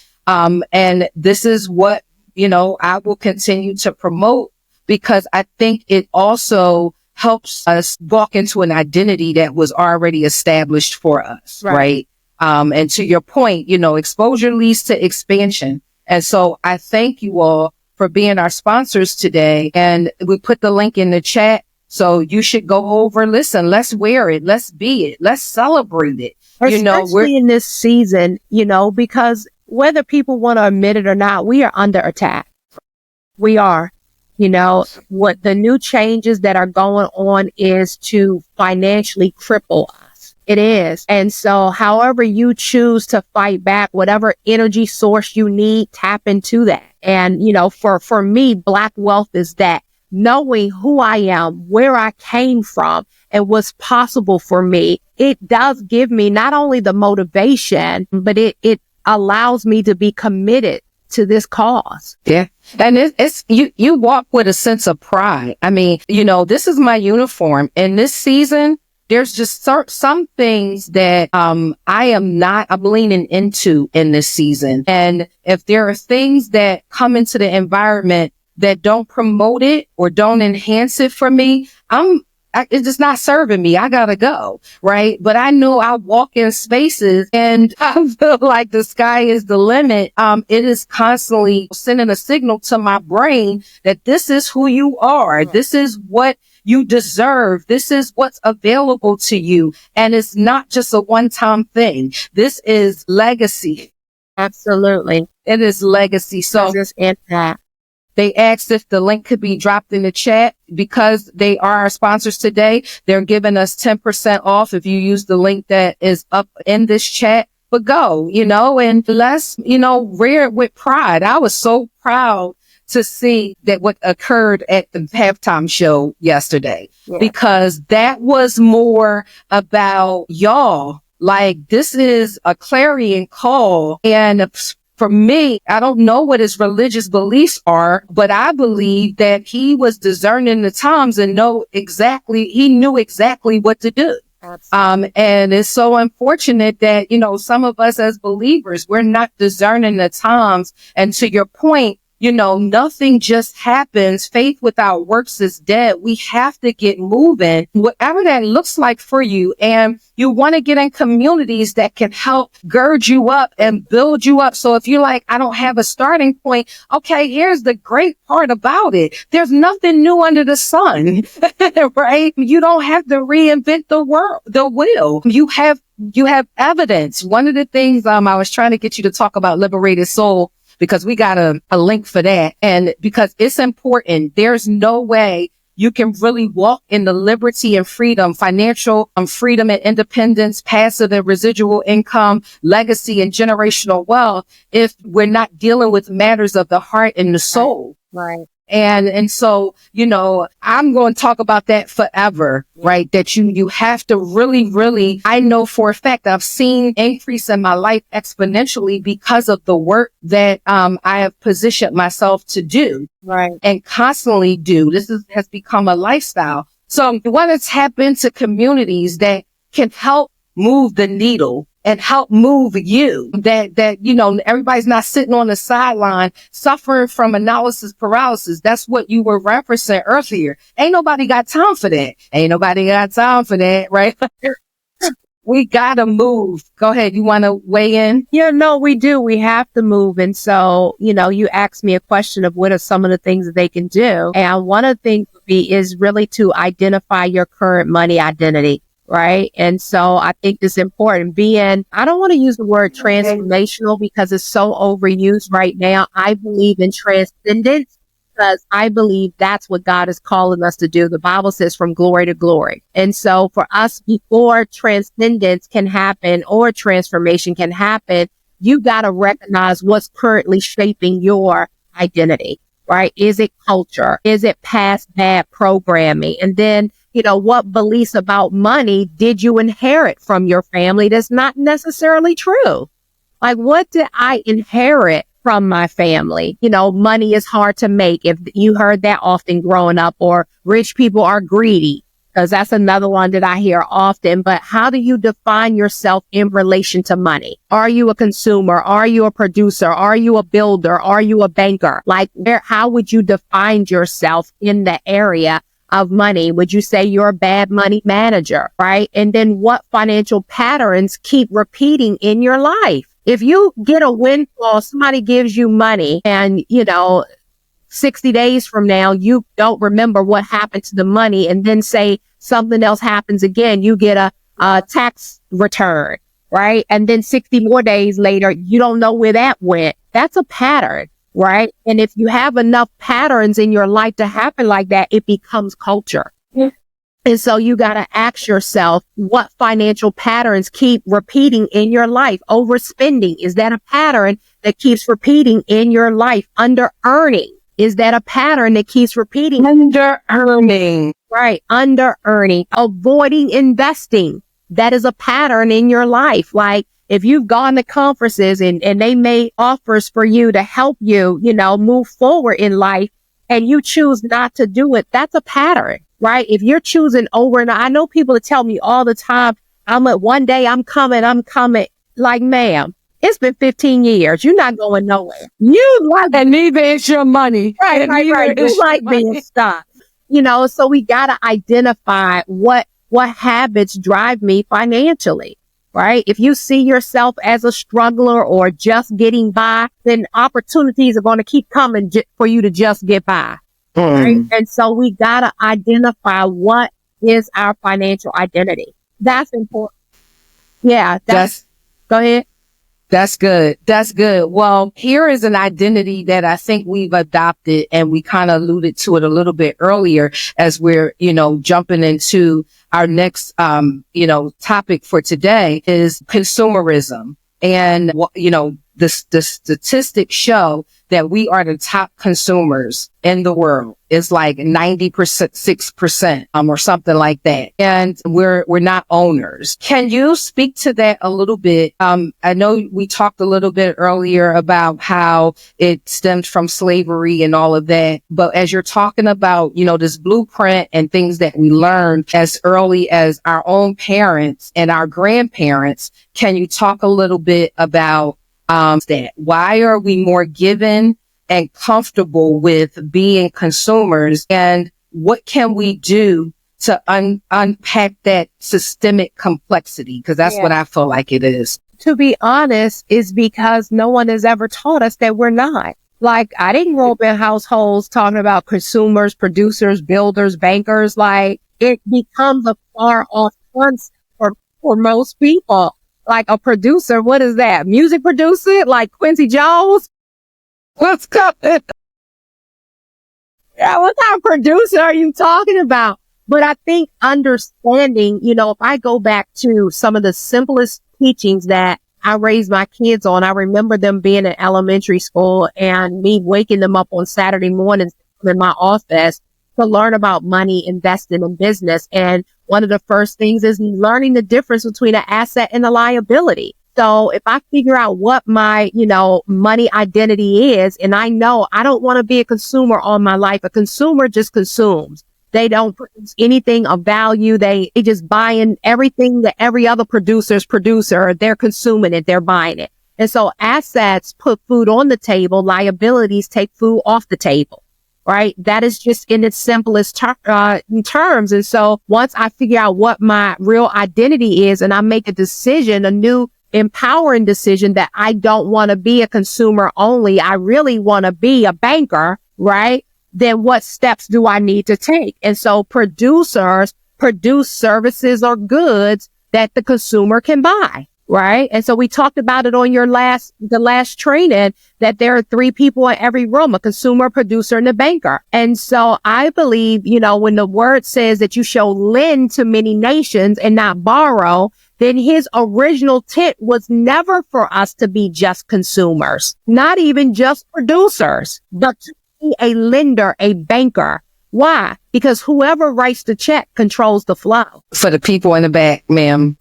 this is what, I will continue to promote, because I think it also helps us walk into an identity that was already established for us, right? And to your point, exposure leads to expansion. And so I thank you all for being our sponsors today. And we put the link in the chat. So you should go over, listen, let's wear it. Let's be it. Let's celebrate it. Especially in this season, because whether people want to admit it or not, we are under attack. We are. What the new changes that are going on is to financially cripple us. It is. And so however you choose to fight back, whatever energy source you need, tap into that. And, for me, Black Wealth is that, knowing who I am, where I came from, and what's possible for me. It does give me not only the motivation, but it allows me to be committed to this cause. Yeah. And it's you walk with a sense of pride. I mean, this is my uniform. And this season, there's just some things that I'm leaning into in this season. And if there are things that come into the environment that don't promote it or don't enhance it for me, it's just not serving me. I gotta go, right? But I know I walk in spaces and I feel like the sky is the limit. It is constantly sending a signal to my brain that this is who you are. This is what you deserve. This is what's available to you. And it's not just a one-time thing. This is legacy. Absolutely. It is legacy. So just impact. They asked if the link could be dropped in the chat. Because they are our sponsors today, they're giving us 10% off if you use the link that is up in this chat. But go, and let's, rear it with pride. I was so proud to see that what occurred at the halftime show yesterday, because that was more about y'all. Like, this is a clarion call. And for me, I don't know what his religious beliefs are, but I believe that he was discerning the times and he knew exactly what to do. And it's so unfortunate that, some of us as believers, we're not discerning the times. And to your point, nothing just happens. Faith without works is dead. We have to get moving, whatever that looks like for you. And you want to get in communities that can help gird you up and build you up. So if you're like, I don't have a starting point. Okay, here's the great part about it. There's nothing new under the sun, right? You don't have to reinvent the wheel. You have evidence. One of the things, I was trying to get you to talk about liberated soul, because we got a link for that. And because it's important, there's no way you can really walk in the liberty and freedom, financial freedom and independence, passive and residual income, legacy and generational wealth, if we're not dealing with matters of the heart and the soul. Right. And so, I'm going to talk about that forever, right? That you have to really, I know for a fact I've seen increase in my life exponentially because of the work that, I have positioned myself to do. Right. And constantly do. Has become a lifestyle. So you want to tap into communities that can help move the needle and help move you, that everybody's not sitting on the sideline suffering from analysis paralysis. That's what you were referencing earlier. Ain't nobody got time for that. Right? We gotta move. Go ahead. You want to weigh in? Yeah, no, we do. We have to move. And so, you asked me a question of what are some of the things that they can do. And one of the things is really to identify your current money identity. Right. And so I think it's important I don't want to use the word transformational because it's so overused right now. I believe in transcendence because I believe that's what God is calling us to do. The Bible says from glory to glory. And so for us, before transcendence can happen or transformation can happen, you got to recognize what's currently shaping your identity. Right. Is it culture? Is it past bad programming? And then what beliefs about money did you inherit from your family that's not necessarily true? Like, what did I inherit from my family? Money is hard to make. If you heard that often growing up, or rich people are greedy, because that's another one that I hear often. But how do you define yourself in relation to money? Are you a consumer? Are you a producer? Are you a builder? Are you a banker? Like, how would you define yourself in the area of money? Would you say you're a bad money manager, right? And then what financial patterns keep repeating in your life? If you get a windfall, somebody gives you money and, 60 days from now, you don't remember what happened to the money, and then say something else happens again, you get a tax return, right? And then 60 more days later, you don't know where that went. That's a pattern. Right. And if you have enough patterns in your life to happen like that, it becomes culture. Yeah. And so you got to ask yourself, what financial patterns keep repeating in your life? Overspending. Is that a pattern that keeps repeating in your life? Under earning. Is that a pattern that keeps repeating? Under earning. Right. Under earning. Avoiding investing. That is a pattern in your life. Like, If you've gone to conferences and they made offers for you to help you, move forward in life and you choose not to do it, that's a pattern, right? If you're choosing over and I know people that tell me all the time, one day I'm coming. Like, ma'am, it's been 15 years. You're not going nowhere. And neither is your money. Right. You like being stuck. So we got to identify what habits drive me financially, right? If you see yourself as a struggler or just getting by, then opportunities are going to keep coming for you to just get by. Right? And so we got to identify what is our financial identity. That's important. Yeah. Go ahead. That's good. Well, here is an identity that I think we've adopted, and we kind of alluded to it a little bit earlier as we're, jumping into our next, topic for today is consumerism. And, the statistics show that we are the top consumers in the world. It's like 90%, 6%, or something like that. And we're not owners. Can you speak to that a little bit? I know we talked a little bit earlier about how it stems from slavery and all of that. But as you're talking about, this blueprint and things that we learned as early as our own parents and our grandparents, can you talk a little bit about that? Why are we more given and comfortable with being consumers, and what can we do to unpack that systemic complexity? Because that's what I feel like it is. To be honest, is because no one has ever taught us that we're not. Like, I didn't grow up in households talking about consumers, producers, builders, bankers. Like, it becomes a far off concept for most people. Like a producer, what is that? Music producer, like Quincy Jones? What's coming? Yeah, what kind of producer are you talking about? But I think understanding, if I go back to some of the simplest teachings that I raised my kids on, I remember them being in elementary school and me waking them up on Saturday mornings in my office to learn about money, investing in business. And one of the first things is learning the difference between an asset and a liability. So if I figure out what my, money identity is, and I know I don't want to be a consumer all my life. A consumer just consumes. They don't produce anything of value. They just buying everything that every other producer's producer. They're consuming it. They're buying it. And so assets put food on the table. Liabilities take food off the table. Right? That is just in its simplest terms. And so once I figure out what my real identity is and I make a decision, a new empowering decision that I don't want to be a consumer only, I really want to be a banker, right? Then what steps do I need to take? And so producers produce services or goods that the consumer can buy. Right. And so we talked about it on the last training that there are 3 people in every room, a consumer, a producer, and a banker. And so I believe, when the word says that you shall lend to many nations and not borrow, then his original intent was never for us to be just consumers, not even just producers, but to be a lender, a banker. Why? Because whoever writes the check controls the flow. For the people in the back, ma'am.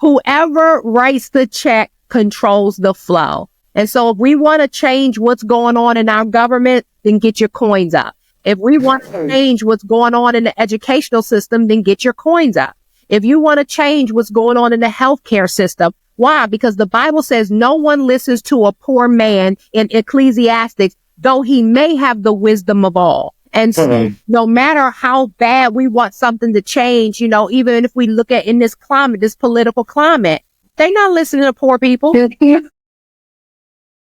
Whoever writes the check controls the flow. And so if we want to change what's going on in our government, then get your coins up. If we want to change what's going on in the educational system, then get your coins up. If you want to change what's going on in the healthcare system, why? Because the Bible says no one listens to a poor man in Ecclesiastes, though he may have the wisdom of all. And so no matter how bad we want something to change, even if we look at in this climate, this political climate, they're not listening to poor people.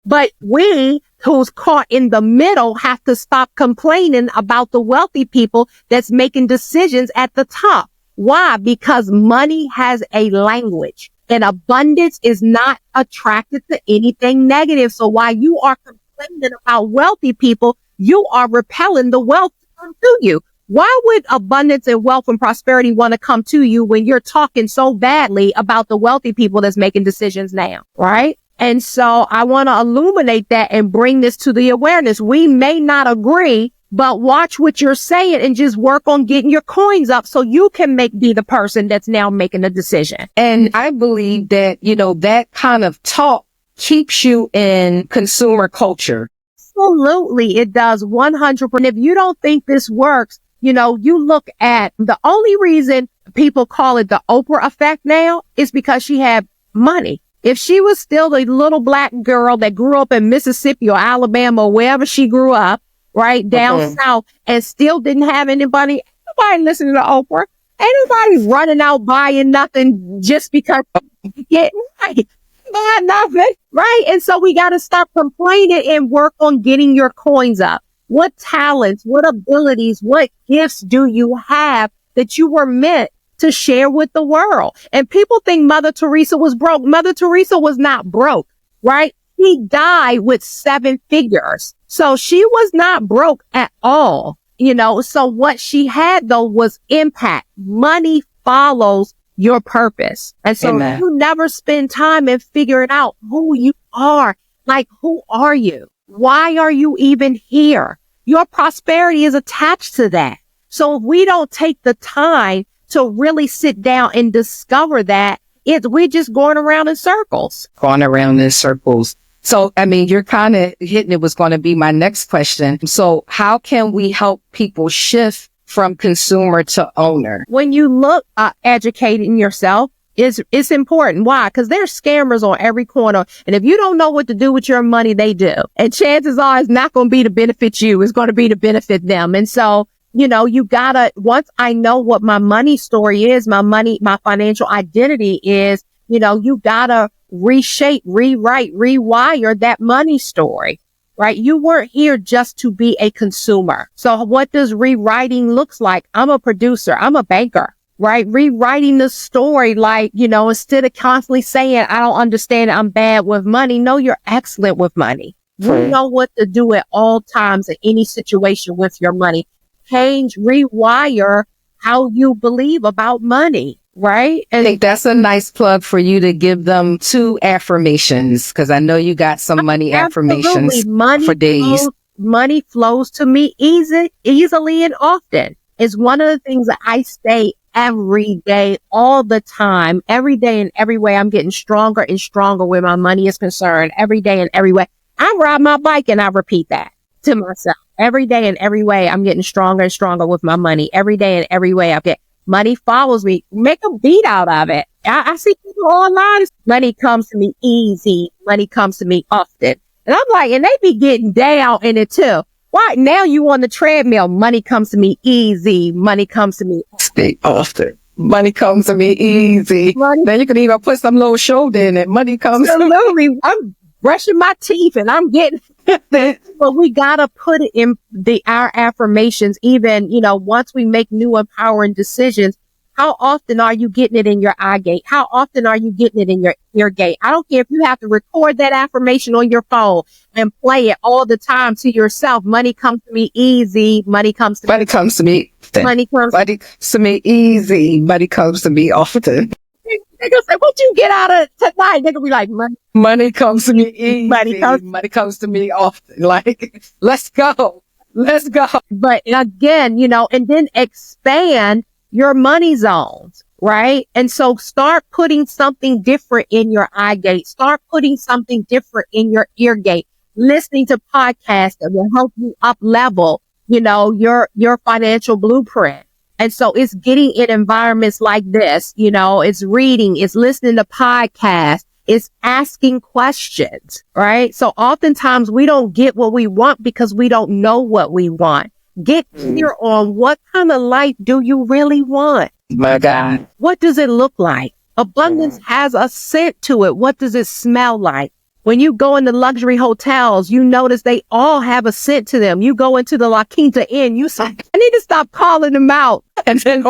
But we who's caught in the middle have to stop complaining about the wealthy people that's making decisions at the top. Why? Because money has a language and abundance is not attracted to anything negative. So while you are complaining about wealthy people, you are repelling the wealth to come to you. Why would abundance and wealth and prosperity want to come to you when you're talking so badly about the wealthy people that's making decisions now? Right? And so I want to illuminate that and bring this to the awareness. We may not agree but watch what you're saying and just work on getting your coins up so you can be the person that's now making a decision. And I believe that, that kind of talk keeps you in consumer culture. Absolutely. It does 100%. If you don't think this works, you look at the only reason people call it the Oprah effect now is because she had money. If she was still the little black girl that grew up in Mississippi or Alabama or wherever she grew up, right down south, and still didn't have anybody listening to Oprah. Ain't nobody running out buying nothing just because you get right. Buy nothing, right? And so we got to stop complaining and work on getting your coins up. What talents, what abilities, what gifts do you have that you were meant to share with the world? And people think Mother Teresa was broke. Mother Teresa was not broke, right? She died with 7 figures. So she was not broke at all, So what she had though was impact. Money follows your purpose. And so if you never spend time in figuring out who you are, like, who are you? Why are you even here? Your prosperity is attached to that. So if we don't take the time to really sit down and discover that, we're just going around in circles. So, you're kind of hitting it was going to be my next question. So how can we help people shift from consumer to owner? When you look at educating yourself, it's important. Why? Because there's scammers on every corner. And if you don't know what to do with your money, they do. And chances are it's not going to be to benefit you. It's going to be to benefit them. And so, you gotta, once I know what my money story is, my financial identity is, you gotta reshape, rewrite, rewire that money story, right? You weren't here just to be a consumer. So what does rewriting looks like? I'm a producer. I'm a banker, right? Rewriting the story, like, instead of constantly saying, I don't understand, I'm bad with money. No, you're excellent with money. You know what to do at all times in any situation with your money. Change, rewire how you believe about money. Right? I think that's a nice plug for you to give them 2 affirmations, because I know you got some money affirmations for days. Money flows to me easily and often. It's one of the things that I say every day, all the time, every day in every way. I'm getting stronger and stronger where my money is concerned, every day in every way. I ride my bike and I repeat that to myself. Every day in every way, I'm getting stronger and stronger with my money. Every day in every way, money follows me. Make a beat out of it. I see people online. Money comes to me easy. Money comes to me often. And I'm like, and they be getting down in it too. Why? Now you on the treadmill. Money comes to me easy. Money comes to me often. Money comes to me easy. Then you can even put some little shoulder in it. Money comes Absolutely. I'm brushing my teeth and I'm getting but we gotta put it in our affirmations, even, once we make new empowering decisions. How often are you getting it in your eye gate? How often are you getting it in your ear gate? I don't care if you have to record that affirmation on your phone and play it all the time to yourself. Money comes to me easy. Money comes to me. Money comes to me. Money comes to me easy. Money comes to me often. Nigga say, what you get out of tonight? Nigga be like, money comes to me easy. Money comes to me often. Like, let's go. But again, and then expand your money zones, right? And so start putting something different in your eye gate. Start putting something different in your ear gate. Listening to podcasts that will help you up level, your financial blueprint. And so it's getting in environments like this, it's reading, it's listening to podcasts, it's asking questions, right? So oftentimes we don't get what we want because we don't know what we want. Get clear on what kind of life do you really want? My God. What does it look like? Abundance has a scent to it. What does it smell like? When you go into luxury hotels, you notice they all have a scent to them. You go into the La Quinta Inn, you say, I need to stop calling them out. And then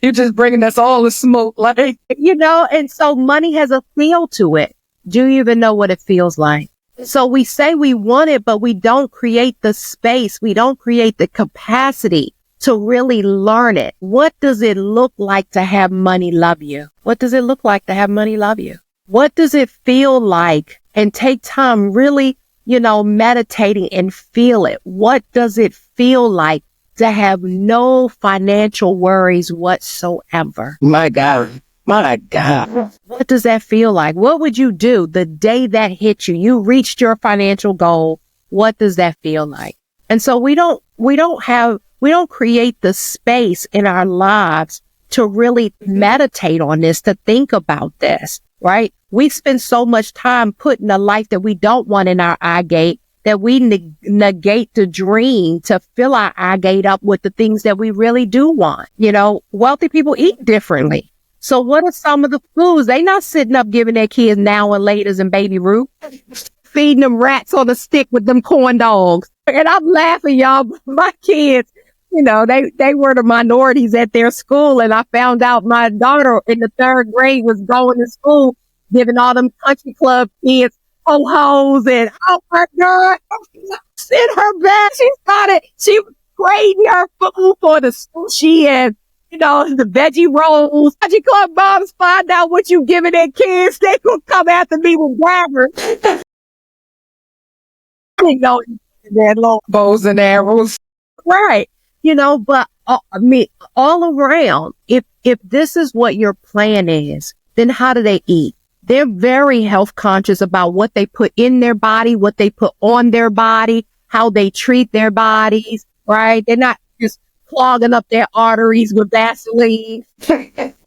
you're just bringing us all the smoke, like, and so money has a feel to it. Do you even know what it feels like? So we say we want it, but we don't create the space. We don't create the capacity to really learn it. What does it look like to have money love you? What does it look like to have money love you? What does it feel like? And take time, really meditating and feel it. What does it feel like to have no financial worries whatsoever? My God. My God. What does that feel like? What would you do the day that hit you? You reached your financial goal. What does that feel like? And so we don't create the space in our lives to really meditate on this, to think about this, right? We spend so much time putting a life that we don't want in our eye gate that we negate the dream to fill our eye gate up with the things that we really do want. Wealthy people eat differently. So what are some of the foods? They not sitting up giving their kids now and laters and Baby Ruth, feeding them rats on a stick with them corn dogs. And I'm laughing, y'all. My kids, they were the minorities at their school. And I found out my daughter in the 3rd grade was going to school, giving all them country club kids ho-hos and, oh my God, sent her back. She was grading her food for the sushi and, the veggie rolls. Country club moms find out what you giving their kids, they gonna come after me with grabbers. That long Bows and arrows. right. But all around, if this is what your plan is, then how do they eat? They're very health conscious about what they put in their body, what they put on their body, how they treat their bodies, right? They're not just clogging up their arteries with Vaseline.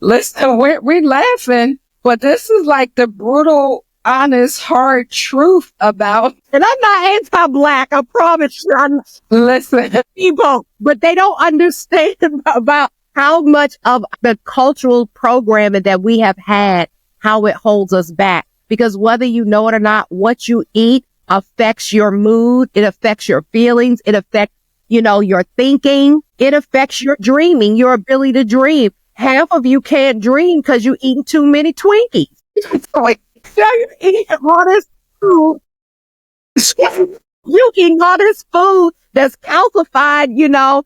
Listen, we're laughing, but this is like the brutal, honest, hard truth about. And I'm not anti-Black, I promise you. Listen, People, but they don't understand about how much of the cultural programming that we have had, how it holds us back. Because whether you know it or not, what you eat affects your mood. It affects your feelings. It affects, your thinking. It affects your dreaming, your ability to dream. Half of you can't dream because you're eating too many Twinkies. You're eating all this food. You eating all this food that's calcified,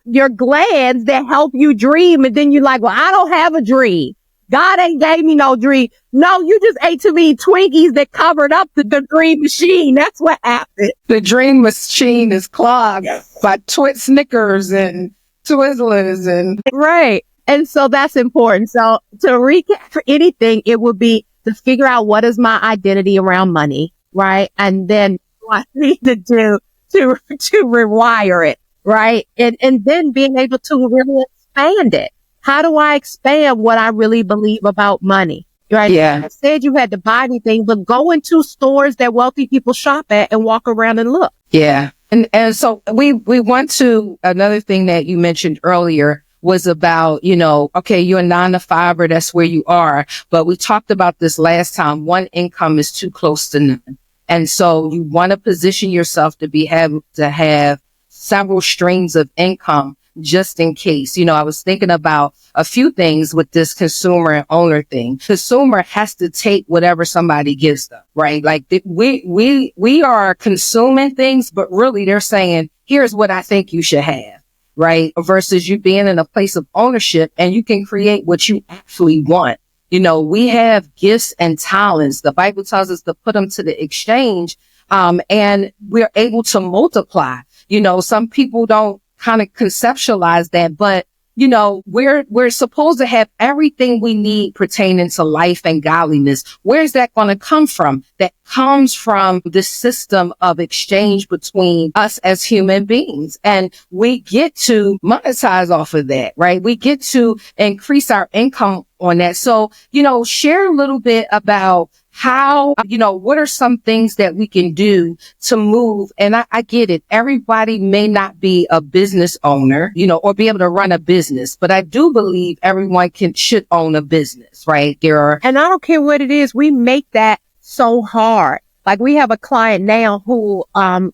your glands that help you dream. And then you're like, well, I don't have a dream. God ain't gave me no dream. No, you just ate too many Twinkies that covered up the dream machine. That's what happened. The dream machine is clogged by Snickers and Twizzlers and. Right. And so that's important. So to recap for anything, it would be to figure out what is my identity around money, right? And then what I need to do to rewire it, right? And then being able to really expand it. How do I expand what I really believe about money? Right? Yeah. I said you had to buy anything, but go into stores that wealthy people shop at and walk around and look. Yeah. And so we want to, another thing that you mentioned earlier was about, okay, you're a 9-to-5er, that's where you are. But we talked about this last time. One income is too close to none. And so you want to position yourself to have several streams of income just in case. I was thinking about a few things with this consumer and owner thing. Consumer has to take whatever somebody gives them, right? Like we are consuming things, but really they're saying, here's what I think you should have, right? Versus you being in a place of ownership and you can create what you actually want. We have gifts and talents. The Bible tells us to put them to the exchange, and we're able to multiply. Some people don't kind of conceptualize that, but we're supposed to have everything we need pertaining to life and godliness. Where's that going to come from? That comes from the system of exchange between us as human beings. And we get to monetize off of that, right? We get to increase our income on that. So, share a little bit about how, what are some things that we can do to move? And I get it. Everybody may not be a business owner, or be able to run a business, but I do believe everyone should own a business, right? And I don't care what it is. We make that so hard. Like we have a client now who,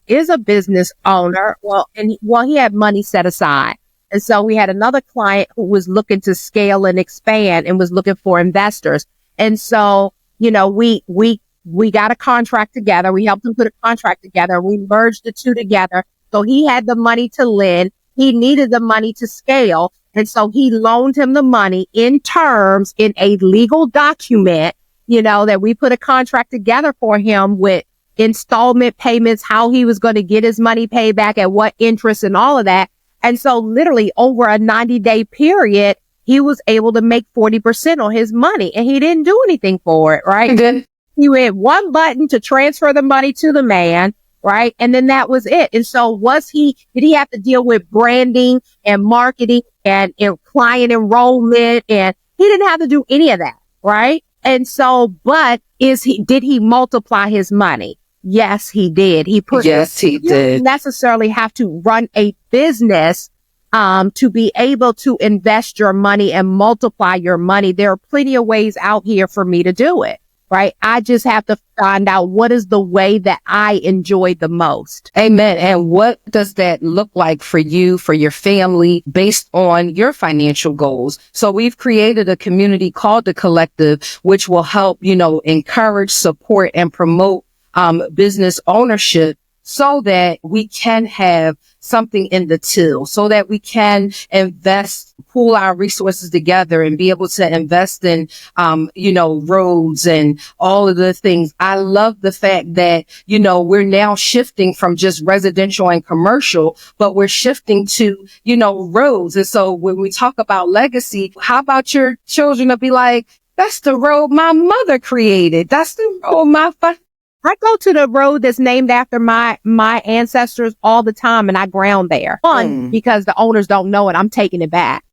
is a business owner. He had money set aside. And so we had another client who was looking to scale and expand and was looking for investors. And so, we got a contract together. We helped him put a contract together. We merged the two together. So he had the money to lend. He needed the money to scale. And so he loaned him the money in terms in a legal document, that we put a contract together for him with installment payments, how he was going to get his money paid back at what interest and all of that. And so literally over a 90-day period, he was able to make 40% on his money and he didn't do anything for it, right? Then He hit one button to transfer the money to the man, right? And then that was it. And so did he have to deal with branding and marketing and client enrollment? And he didn't have to do any of that, right? And so, but did he multiply his money? Yes, he did. He he you did. don't necessarily have to run a business to be able to invest your money and multiply your money. There are plenty of ways out here for me to do it, right? I just have to find out what is the way that I enjoy the most. Amen. And what does that look like for you, for your family, based on your financial goals? So we've created a community called The Collective, which will help, encourage, support, and promote business ownership so that we can have something in the till, so that we can invest, pool our resources together and be able to invest in, roads and all of the things. I love the fact that, we're now shifting from just residential and commercial, but we're shifting to, roads. And so when we talk about legacy, how about your children to be like, that's the road my mother created. That's the road I go to the road that's named after my ancestors all the time and I ground there. One, because the owners don't know it. I'm taking it back.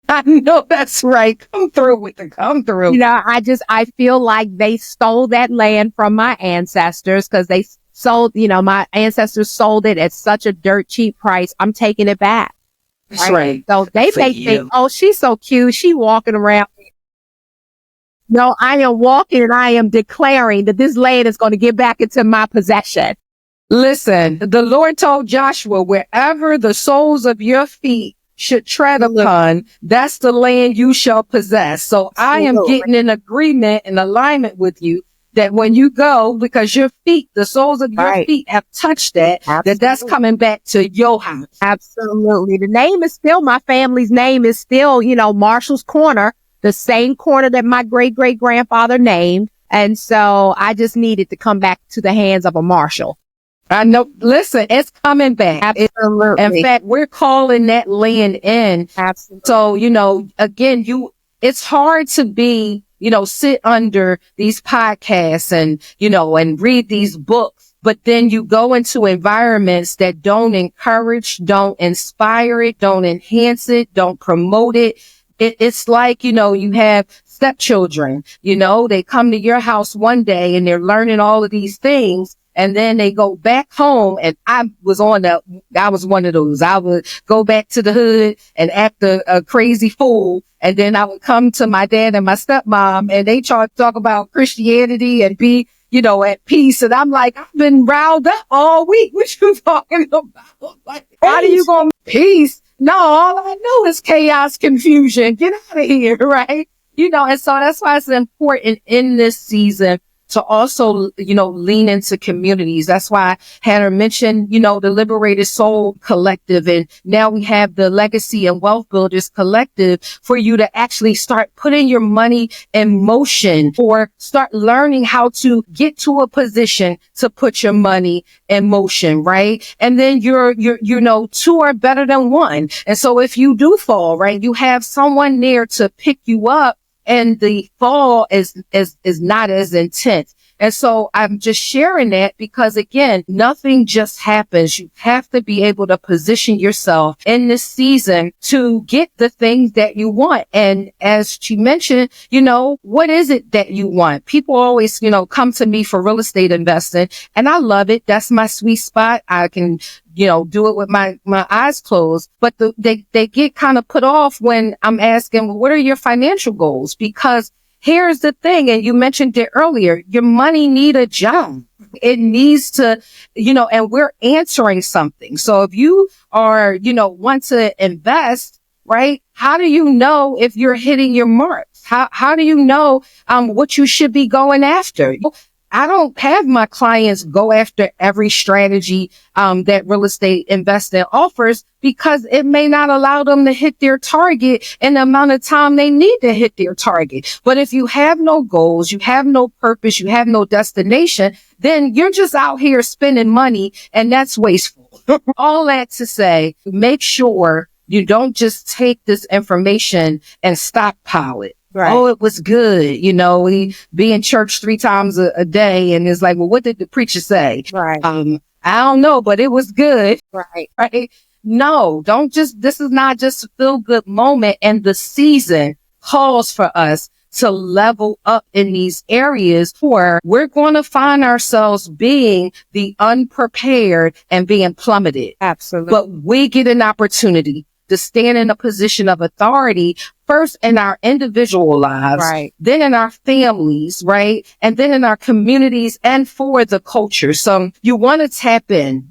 I know that's right. Come through with the come through. I feel like they stole that land from my ancestors because they sold, my ancestors sold it at such a dirt cheap price. I'm taking it back. That's right. So they may think, oh, she's so cute. She walking around. No, I am walking and I am declaring that this land is going to get back into my possession. Listen, the Lord told Joshua, wherever the soles of your feet should tread upon, that's the land you shall possess. So I am getting in agreement and alignment with you that when you go, because your feet, the soles of your feet have touched that's coming back to your house. Absolutely. The name is still, my family's name is still, Marshall's Corner. The same corner that my great-great-grandfather named. And so I just needed to come back to the hands of a Marshall. I know. Listen, it's coming back. Absolutely. In fact, we're calling that land in. Absolutely. So, again, it's hard to be, sit under these podcasts and, and read these books. But then you go into environments that don't encourage, don't inspire it, don't enhance it, don't promote it. It's like, you have stepchildren, they come to your house one day and they're learning all of these things. And then they go back home and I was one of those. I would go back to the hood and act a crazy fool. And then I would come to my dad and my stepmom and they talk about Christianity and be, at peace. And I'm like, I've been riled up all week. What you talking about? Like, how do you go peace? No, all I know is chaos, confusion. Get out of here, right? And so that's why it's important in this season to also, lean into communities. That's why Hannah mentioned, the Liberated Soul Collective. And now we have the Legacy and Wealth Builders Collective for you to actually start putting your money in motion or start learning how to get to a position to put your money in motion, right? And then two are better than one. And so if you do fall, right, you have someone there to pick you up. And the fall is not as intense. And so I'm just sharing that because, again, nothing just happens. You have to be able to position yourself in this season to get the things that you want. And as she mentioned, what is it that you want? People always, come to me for real estate investing, and I love it. That's my sweet spot. I can do it with my eyes closed, but they get kind of put off when I'm asking, well, what are your financial goals? Because here's the thing, and you mentioned it earlier, your money need a job. It needs to, and we're answering something. So if you are, want to invest, right? How do you know if you're hitting your marks? How do you know, what you should be going after? I don't have my clients go after every strategy that real estate investing offers, because it may not allow them to hit their target in the amount of time they need to hit their target. But if you have no goals, you have no purpose, you have no destination, then you're just out here spending money, and that's wasteful. All that to say, make sure you don't just take this information and stockpile it. Right. Oh, it was good. We be in church 3 times a day, and it's like, well, what did the preacher say? Right. I don't know, but it was good. Right. Right. No, this is not just a feel good moment. And the season calls for us to level up in these areas where we're going to find ourselves being the unprepared and being plummeted. Absolutely. But we get an opportunity to stand in a position of authority, first in our individual lives, right, then in our families, right, and then in our communities and for the culture. So you want to tap in.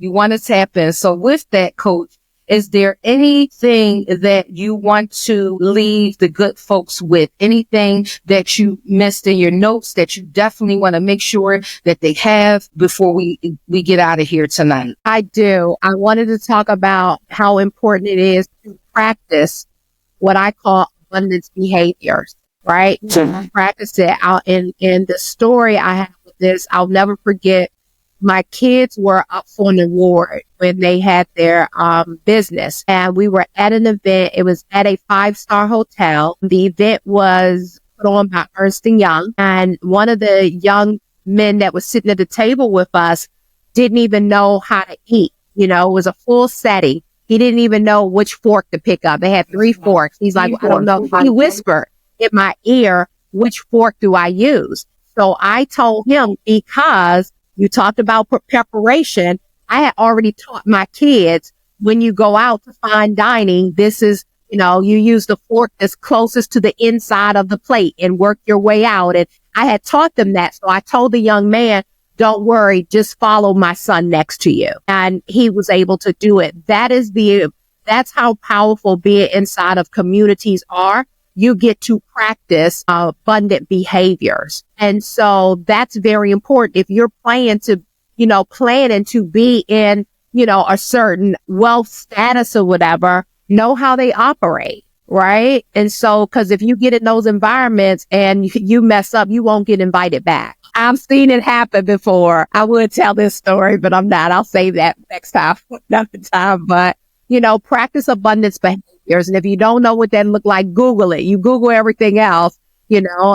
So with that, Coach, is there anything that you want to leave the good folks with? Anything that you missed in your notes that you definitely want to make sure that they have before we get out of here tonight? I do. I wanted to talk about how important it is to practice what I call abundance behaviors, right? Mm-hmm. Practice it out in the story I have with this. I'll never forget. My kids were up for an award when they had their business, and we were at an event. It was at a 5-star hotel. The event was put on by Ernst & Young, and one of the young men that was sitting at the table with us didn't even know how to eat. It was a full setting. He didn't even know which fork to pick up. They had 3 forks. He's like, I don't know. He whispered in my ear, which fork do I use? So I told him, because you talked about preparation, I had already taught my kids, when you go out to fine dining, this is, you use the fork that's closest to the inside of the plate and work your way out. And I had taught them that. So I told the young man, don't worry, just follow my son next to you. And he was able to do it. That's how powerful being inside of communities are. You get to practice abundant behaviors. And so that's very important. If you're planning to be in, a certain wealth status or whatever, know how they operate, right? And so, because if you get in those environments and you mess up, you won't get invited back. I've seen it happen before. I would tell this story, but I'm not. I'll save that next time, another time. But, practice abundance behaviors. And if you don't know what that look like, Google it. You Google everything else,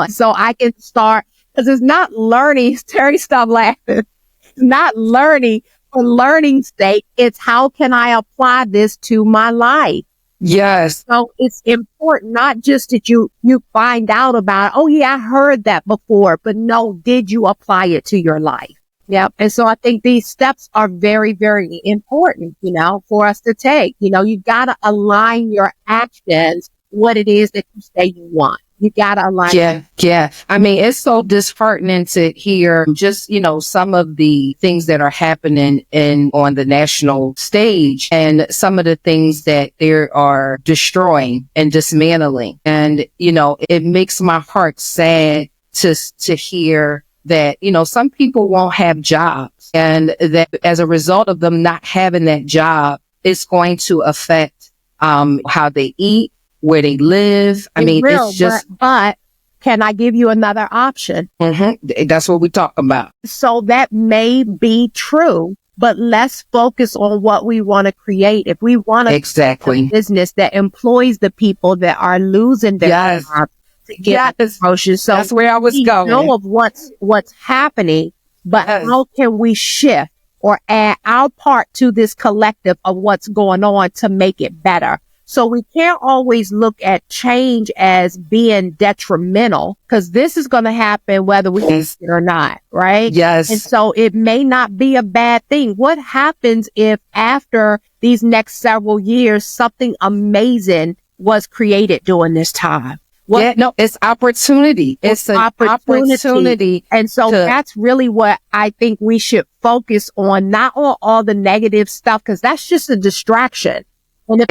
so I can start, because it's not learning. Terry, stop laughing. It's not learning for learning's sake. It's how can I apply this to my life? Yes. So it's important, not just that you find out about, oh yeah, I heard that before, but no, did you apply it to your life? Yep. And so I think these steps are very, very important, for us to take. You got to align your actions, what it is that you say you want. You got to align. Yeah. I mean, it's so disheartening to hear just, some of the things that are happening on the national stage, and some of the things that they are destroying and dismantling. And, it makes my heart sad to hear that, some people won't have jobs, and that as a result of them not having that job, it's going to affect how they eat, where they live. It's just. But can I give you another option? Mm-hmm. That's what we talk about. So that may be true, but let's focus on what we want to create. If we want to exactly a business that employs the people that are losing their jobs to get promotions. So that's where I was going. Know of what's happening, but how can we shift or add our part to this collective of what's going on to make it better? So we can't always look at change as being detrimental, because this is going to happen whether we like it or not, right? Yes. And so it may not be a bad thing. What happens if after these next several years, something amazing was created during this time? It's opportunity. It's an opportunity. And so that's really what I think we should focus on, not on all the negative stuff, because that's just a distraction. And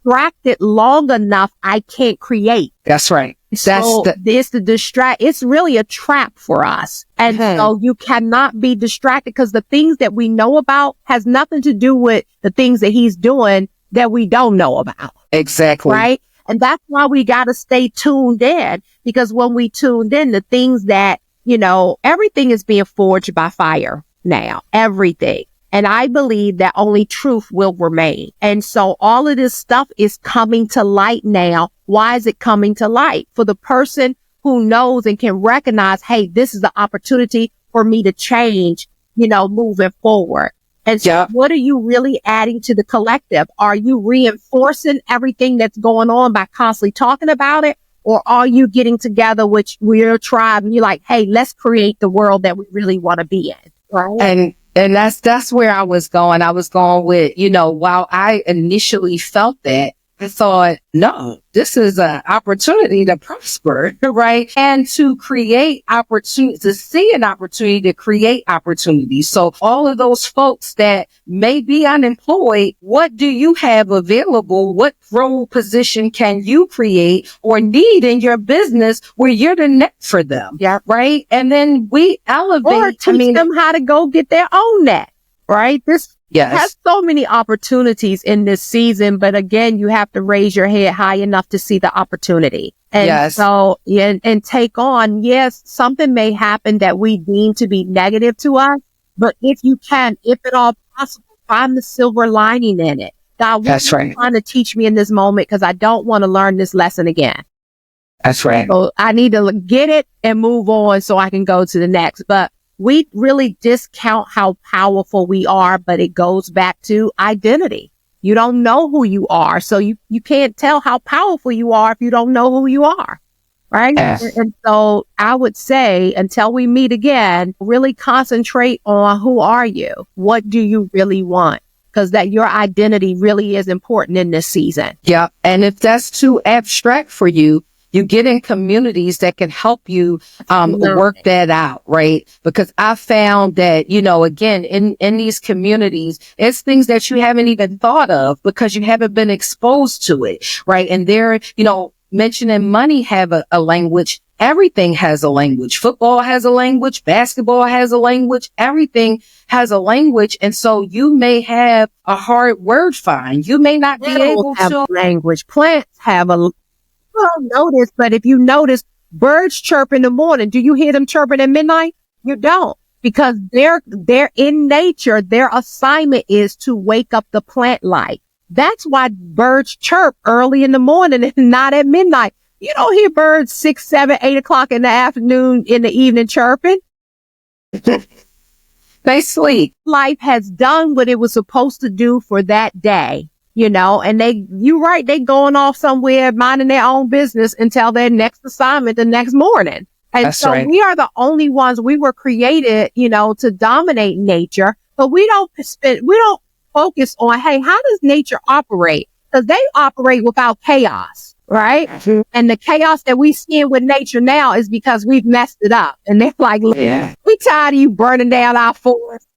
distracted long enough, I can't create. That's right. It's really a trap for us. And so you cannot be distracted because the things that we know about has nothing to do with the things that he's doing that we don't know about. Exactly. Right. And that's why we got to stay tuned in, because when we tuned in, the things that, everything is being forged by fire now, everything. And I believe that only truth will remain. And so all of this stuff is coming to light now. Why is it coming to light? For the person who knows and can recognize, hey, this is the opportunity for me to change, moving forward. And so what are you really adding to the collective? Are you reinforcing everything that's going on by constantly talking about it? Or are you getting together with your tribe and you're like, hey, let's create the world that we really want to be in? Right. And that's where I was going. I was going with, while I initially felt that, I thought, no, this is an opportunity to prosper, right? And to create opportunities, to see an opportunity to create opportunities. So all of those folks that may be unemployed, what do you have available? What role position can you create or need in your business where you're the net for them? Yeah. Right. And then we elevate. Or teach them how to go get their own net, right? This has so many opportunities in this season, but again, you have to raise your head high enough to see the opportunity. And so, and take on, something may happen that we deem to be negative to us, but if at all possible, find the silver lining in it. God, what are you trying to teach me in this moment? Because I don't want to learn this lesson again. That's right. So I need to get it and move on so I can go to the next. But we really discount how powerful we are, but it goes back to identity. You don't know who you are, so you can't tell how powerful you are if you don't know who you are, right? And so I would say, until we meet again, really concentrate on who are you? What do you really want? Because that your identity really is important in this season. Yeah, and if that's too abstract for you, you get in communities that can help you work that out, right? Because I found that, again, in these communities, it's things that you haven't even thought of because you haven't been exposed to it, right? And they're, mentioning money have a language. Everything has a language. Football has a language. Basketball has a language. Everything has a language. And so you may have a hard word find. You may not be able to. Language. Plants have you don't notice, but if you notice birds chirp in the morning, do you hear them chirping at midnight? You don't, because they're in nature. Their assignment is to wake up the plant life. That's why birds chirp early in the morning and not at midnight. You don't hear birds 6, 7, 8 o'clock in the afternoon, in the evening chirping. They sleep. Life has done what it was supposed to do for that day. And they going off somewhere minding their own business until their next assignment the next morning. And That's right. We are the only ones. We were created, to dominate nature, but we don't focus on, hey, how does nature operate? Because they operate without chaos, right? Mm-hmm. And the chaos that we see with nature now is because we've messed it up. And they're like, we tired of you burning down our forest.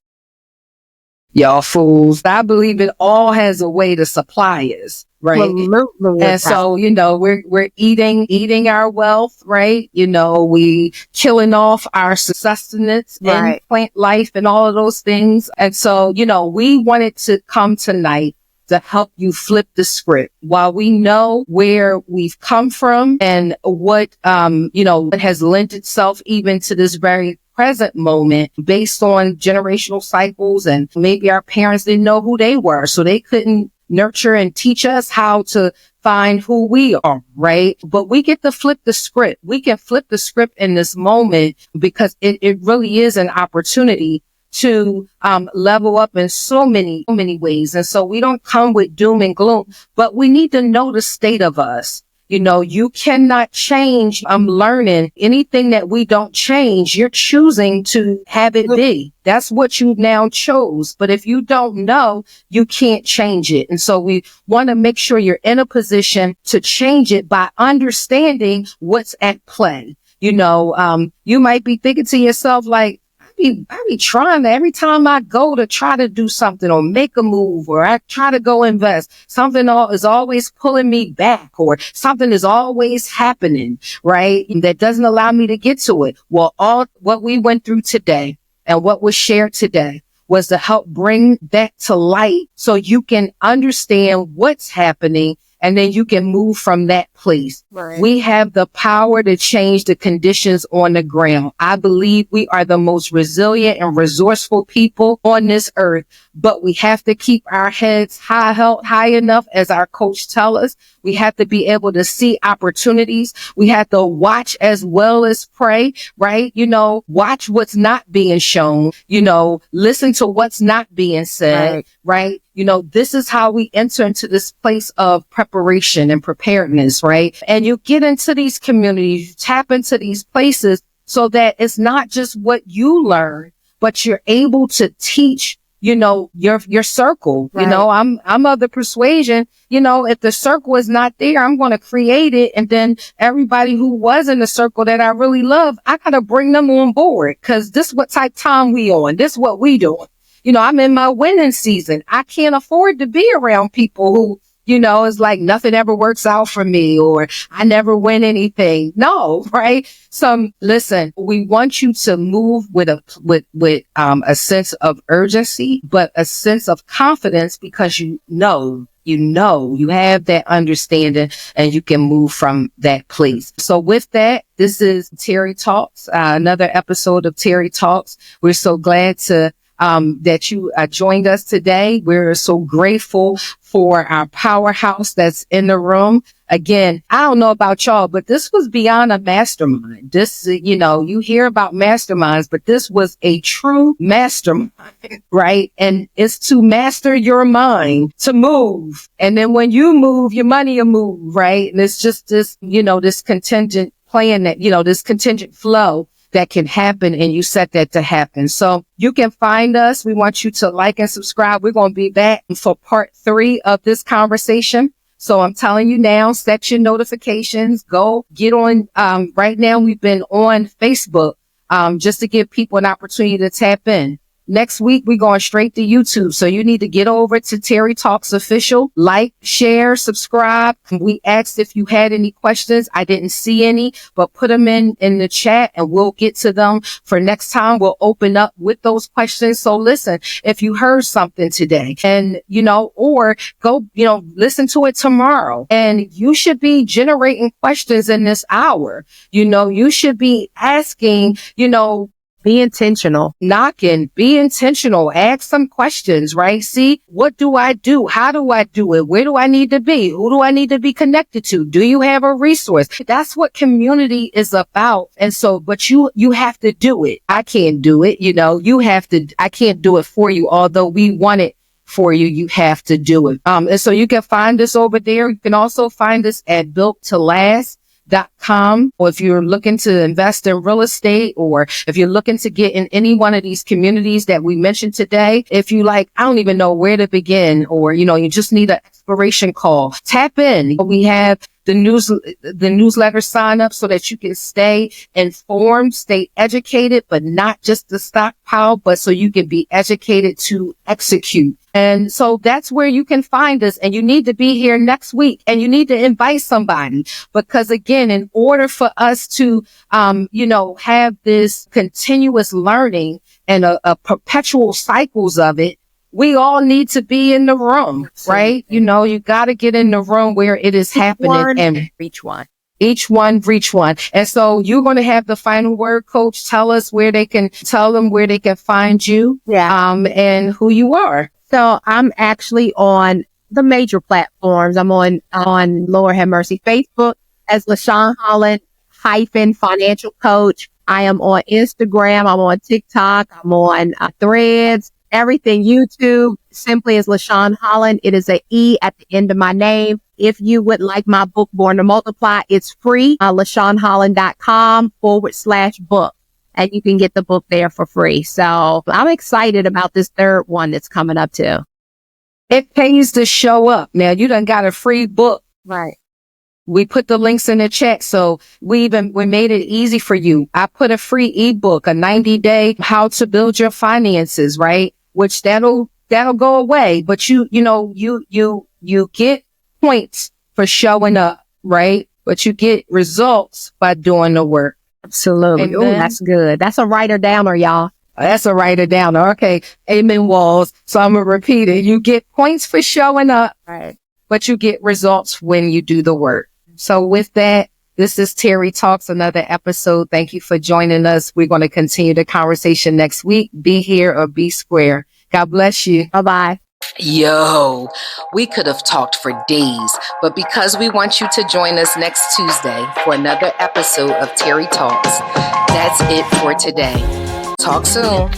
Y'all fools. I believe it all has a way to supply us, right? Absolutely. And so, we're eating our wealth, right? We killing off our sustenance and plant life and all of those things. And so, we wanted to come tonight to help you flip the script. While we know where we've come from and what, what has lent itself even to this very present moment based on generational cycles, and maybe our parents didn't know who they were, so they couldn't nurture and teach us how to find who we are, right? But we get to flip the script. We can flip the script in this moment because it really is an opportunity to level up in so many ways. And so we don't come with doom and gloom, but we need to know the state of us. You cannot change. I'm learning anything that we don't change. You're choosing to have it be. That's what you now chose. But if you don't know, you can't change it. And so we want to make sure you're in a position to change it by understanding what's at play. You might be thinking to yourself, like, be trying to, every time I go to try to do something or make a move, or I try to go invest, something is always pulling me back, or something is always happening, right? That doesn't allow me to get to it. Well, all what we went through today and what was shared today was to help bring that to light so you can understand what's happening, and then you can move from that place. Right. We have the power to change the conditions on the ground. I believe we are the most resilient and resourceful people on this earth, but we have to keep our heads high enough, as our coach tell us. We have to be able to see opportunities. We have to watch as well as pray, right? Watch what's not being shown, listen to what's not being said, right? This is how we enter into this place of preparation and preparedness, right? And you get into these communities, you tap into these places so that it's not just what you learn, but you're able to teach, your circle. Right. I'm of the persuasion, if the circle is not there, I'm going to create it. And then everybody who was in the circle that I really love, I got to bring them on board, because this is what type time we on. This is what we doing. I'm in my winning season. I can't afford to be around people who, it's like nothing ever works out for me, or I never win anything. No, right? So listen, we want you to move with a sense of urgency, but a sense of confidence, because you have that understanding and you can move from that place. So with that, this is Terri Talks, another episode of Terri Talks. We're so glad that you joined us today. We're so grateful for our powerhouse that's in the room. Again, I don't know about y'all, but this was beyond a mastermind. This, you hear about masterminds, but this was a true mastermind, right? And it's to master your mind, to move. And then when you move, your money will move, right? And it's just this, this contingent plan that, this contingent flow that can happen, and you set that to happen. So you can find us. We want you to like and subscribe. We're going to be back for part 3 of this conversation. So I'm telling you now, set your notifications, go get on. Right now we've been on Facebook, just to give people an opportunity to tap in. Next week, we're going straight to YouTube. So you need to get over to Terri Talks Official, like, share, subscribe. We asked if you had any questions. I didn't see any, but put them in the chat and we'll get to them for next time. We'll open up with those questions. So listen, if you heard something today and, or go, listen to it tomorrow, and you should be generating questions in this hour. You should be asking, be intentional. Knocking, be intentional, ask some questions, right? See, what do I do? How do I do it? Where do I need to be? Who do I need to be connected to? Do you have a resource? That's what community is about. And so, but you have to do it. I can't do it. I can't do it for you. Although we want it for you, you have to do it. And so you can find us over there. You can also find us at builttolast.com, or if you're looking to invest in real estate, or if you're looking to get in any one of these communities that we mentioned today, if you I don't even know where to begin, or, you just need an exploration call, tap in. We have the newsletter sign up so that you can stay informed, stay educated, but not just the stockpile, but so you can be educated to execute. And so that's where you can find us. And you need to be here next week, and you need to invite somebody, because again, in order for us to, have this continuous learning and a perpetual cycles of it, we all need to be in the room, right? You got to get in the room where it is happening, and reach one. Each one reach one. And so you're going to have the final word, Coach. Tell them where they can find you, and who you are. So I'm actually on the major platforms. I'm on Lord have mercy, Facebook as LaShawne Holland -financial coach. I am on Instagram. I'm on TikTok. I'm on Threads, everything, YouTube, simply as LaShawne Holland. It is a E at the end of my name. If you would like my book, Born to Multiply, it's free. LaShawneHolland.com/book. And you can get the book there for free. So I'm excited about this third one that's coming up too. It pays to show up. Now you done got a free book. Right. We put the links in the chat. So we made it easy for you. I put a free ebook, a 90-day how to build your finances, right? Which that'll go away. But you get points for showing up, right? But you get results by doing the work. Absolutely. Oh, that's good. That's a writer downer, y'all. That's a writer downer. Okay. Amen, Walls. So I'm going to repeat it. You get points for showing up, right? But you get results when you do the work. So with that, this is Terri Talks, another episode. Thank you for joining us. We're going to continue the conversation next week. Be here or be square. God bless you. Bye-bye. Yo, we could have talked for days, but because we want you to join us next Tuesday for another episode of Terri Talks, that's it for today. Talk soon.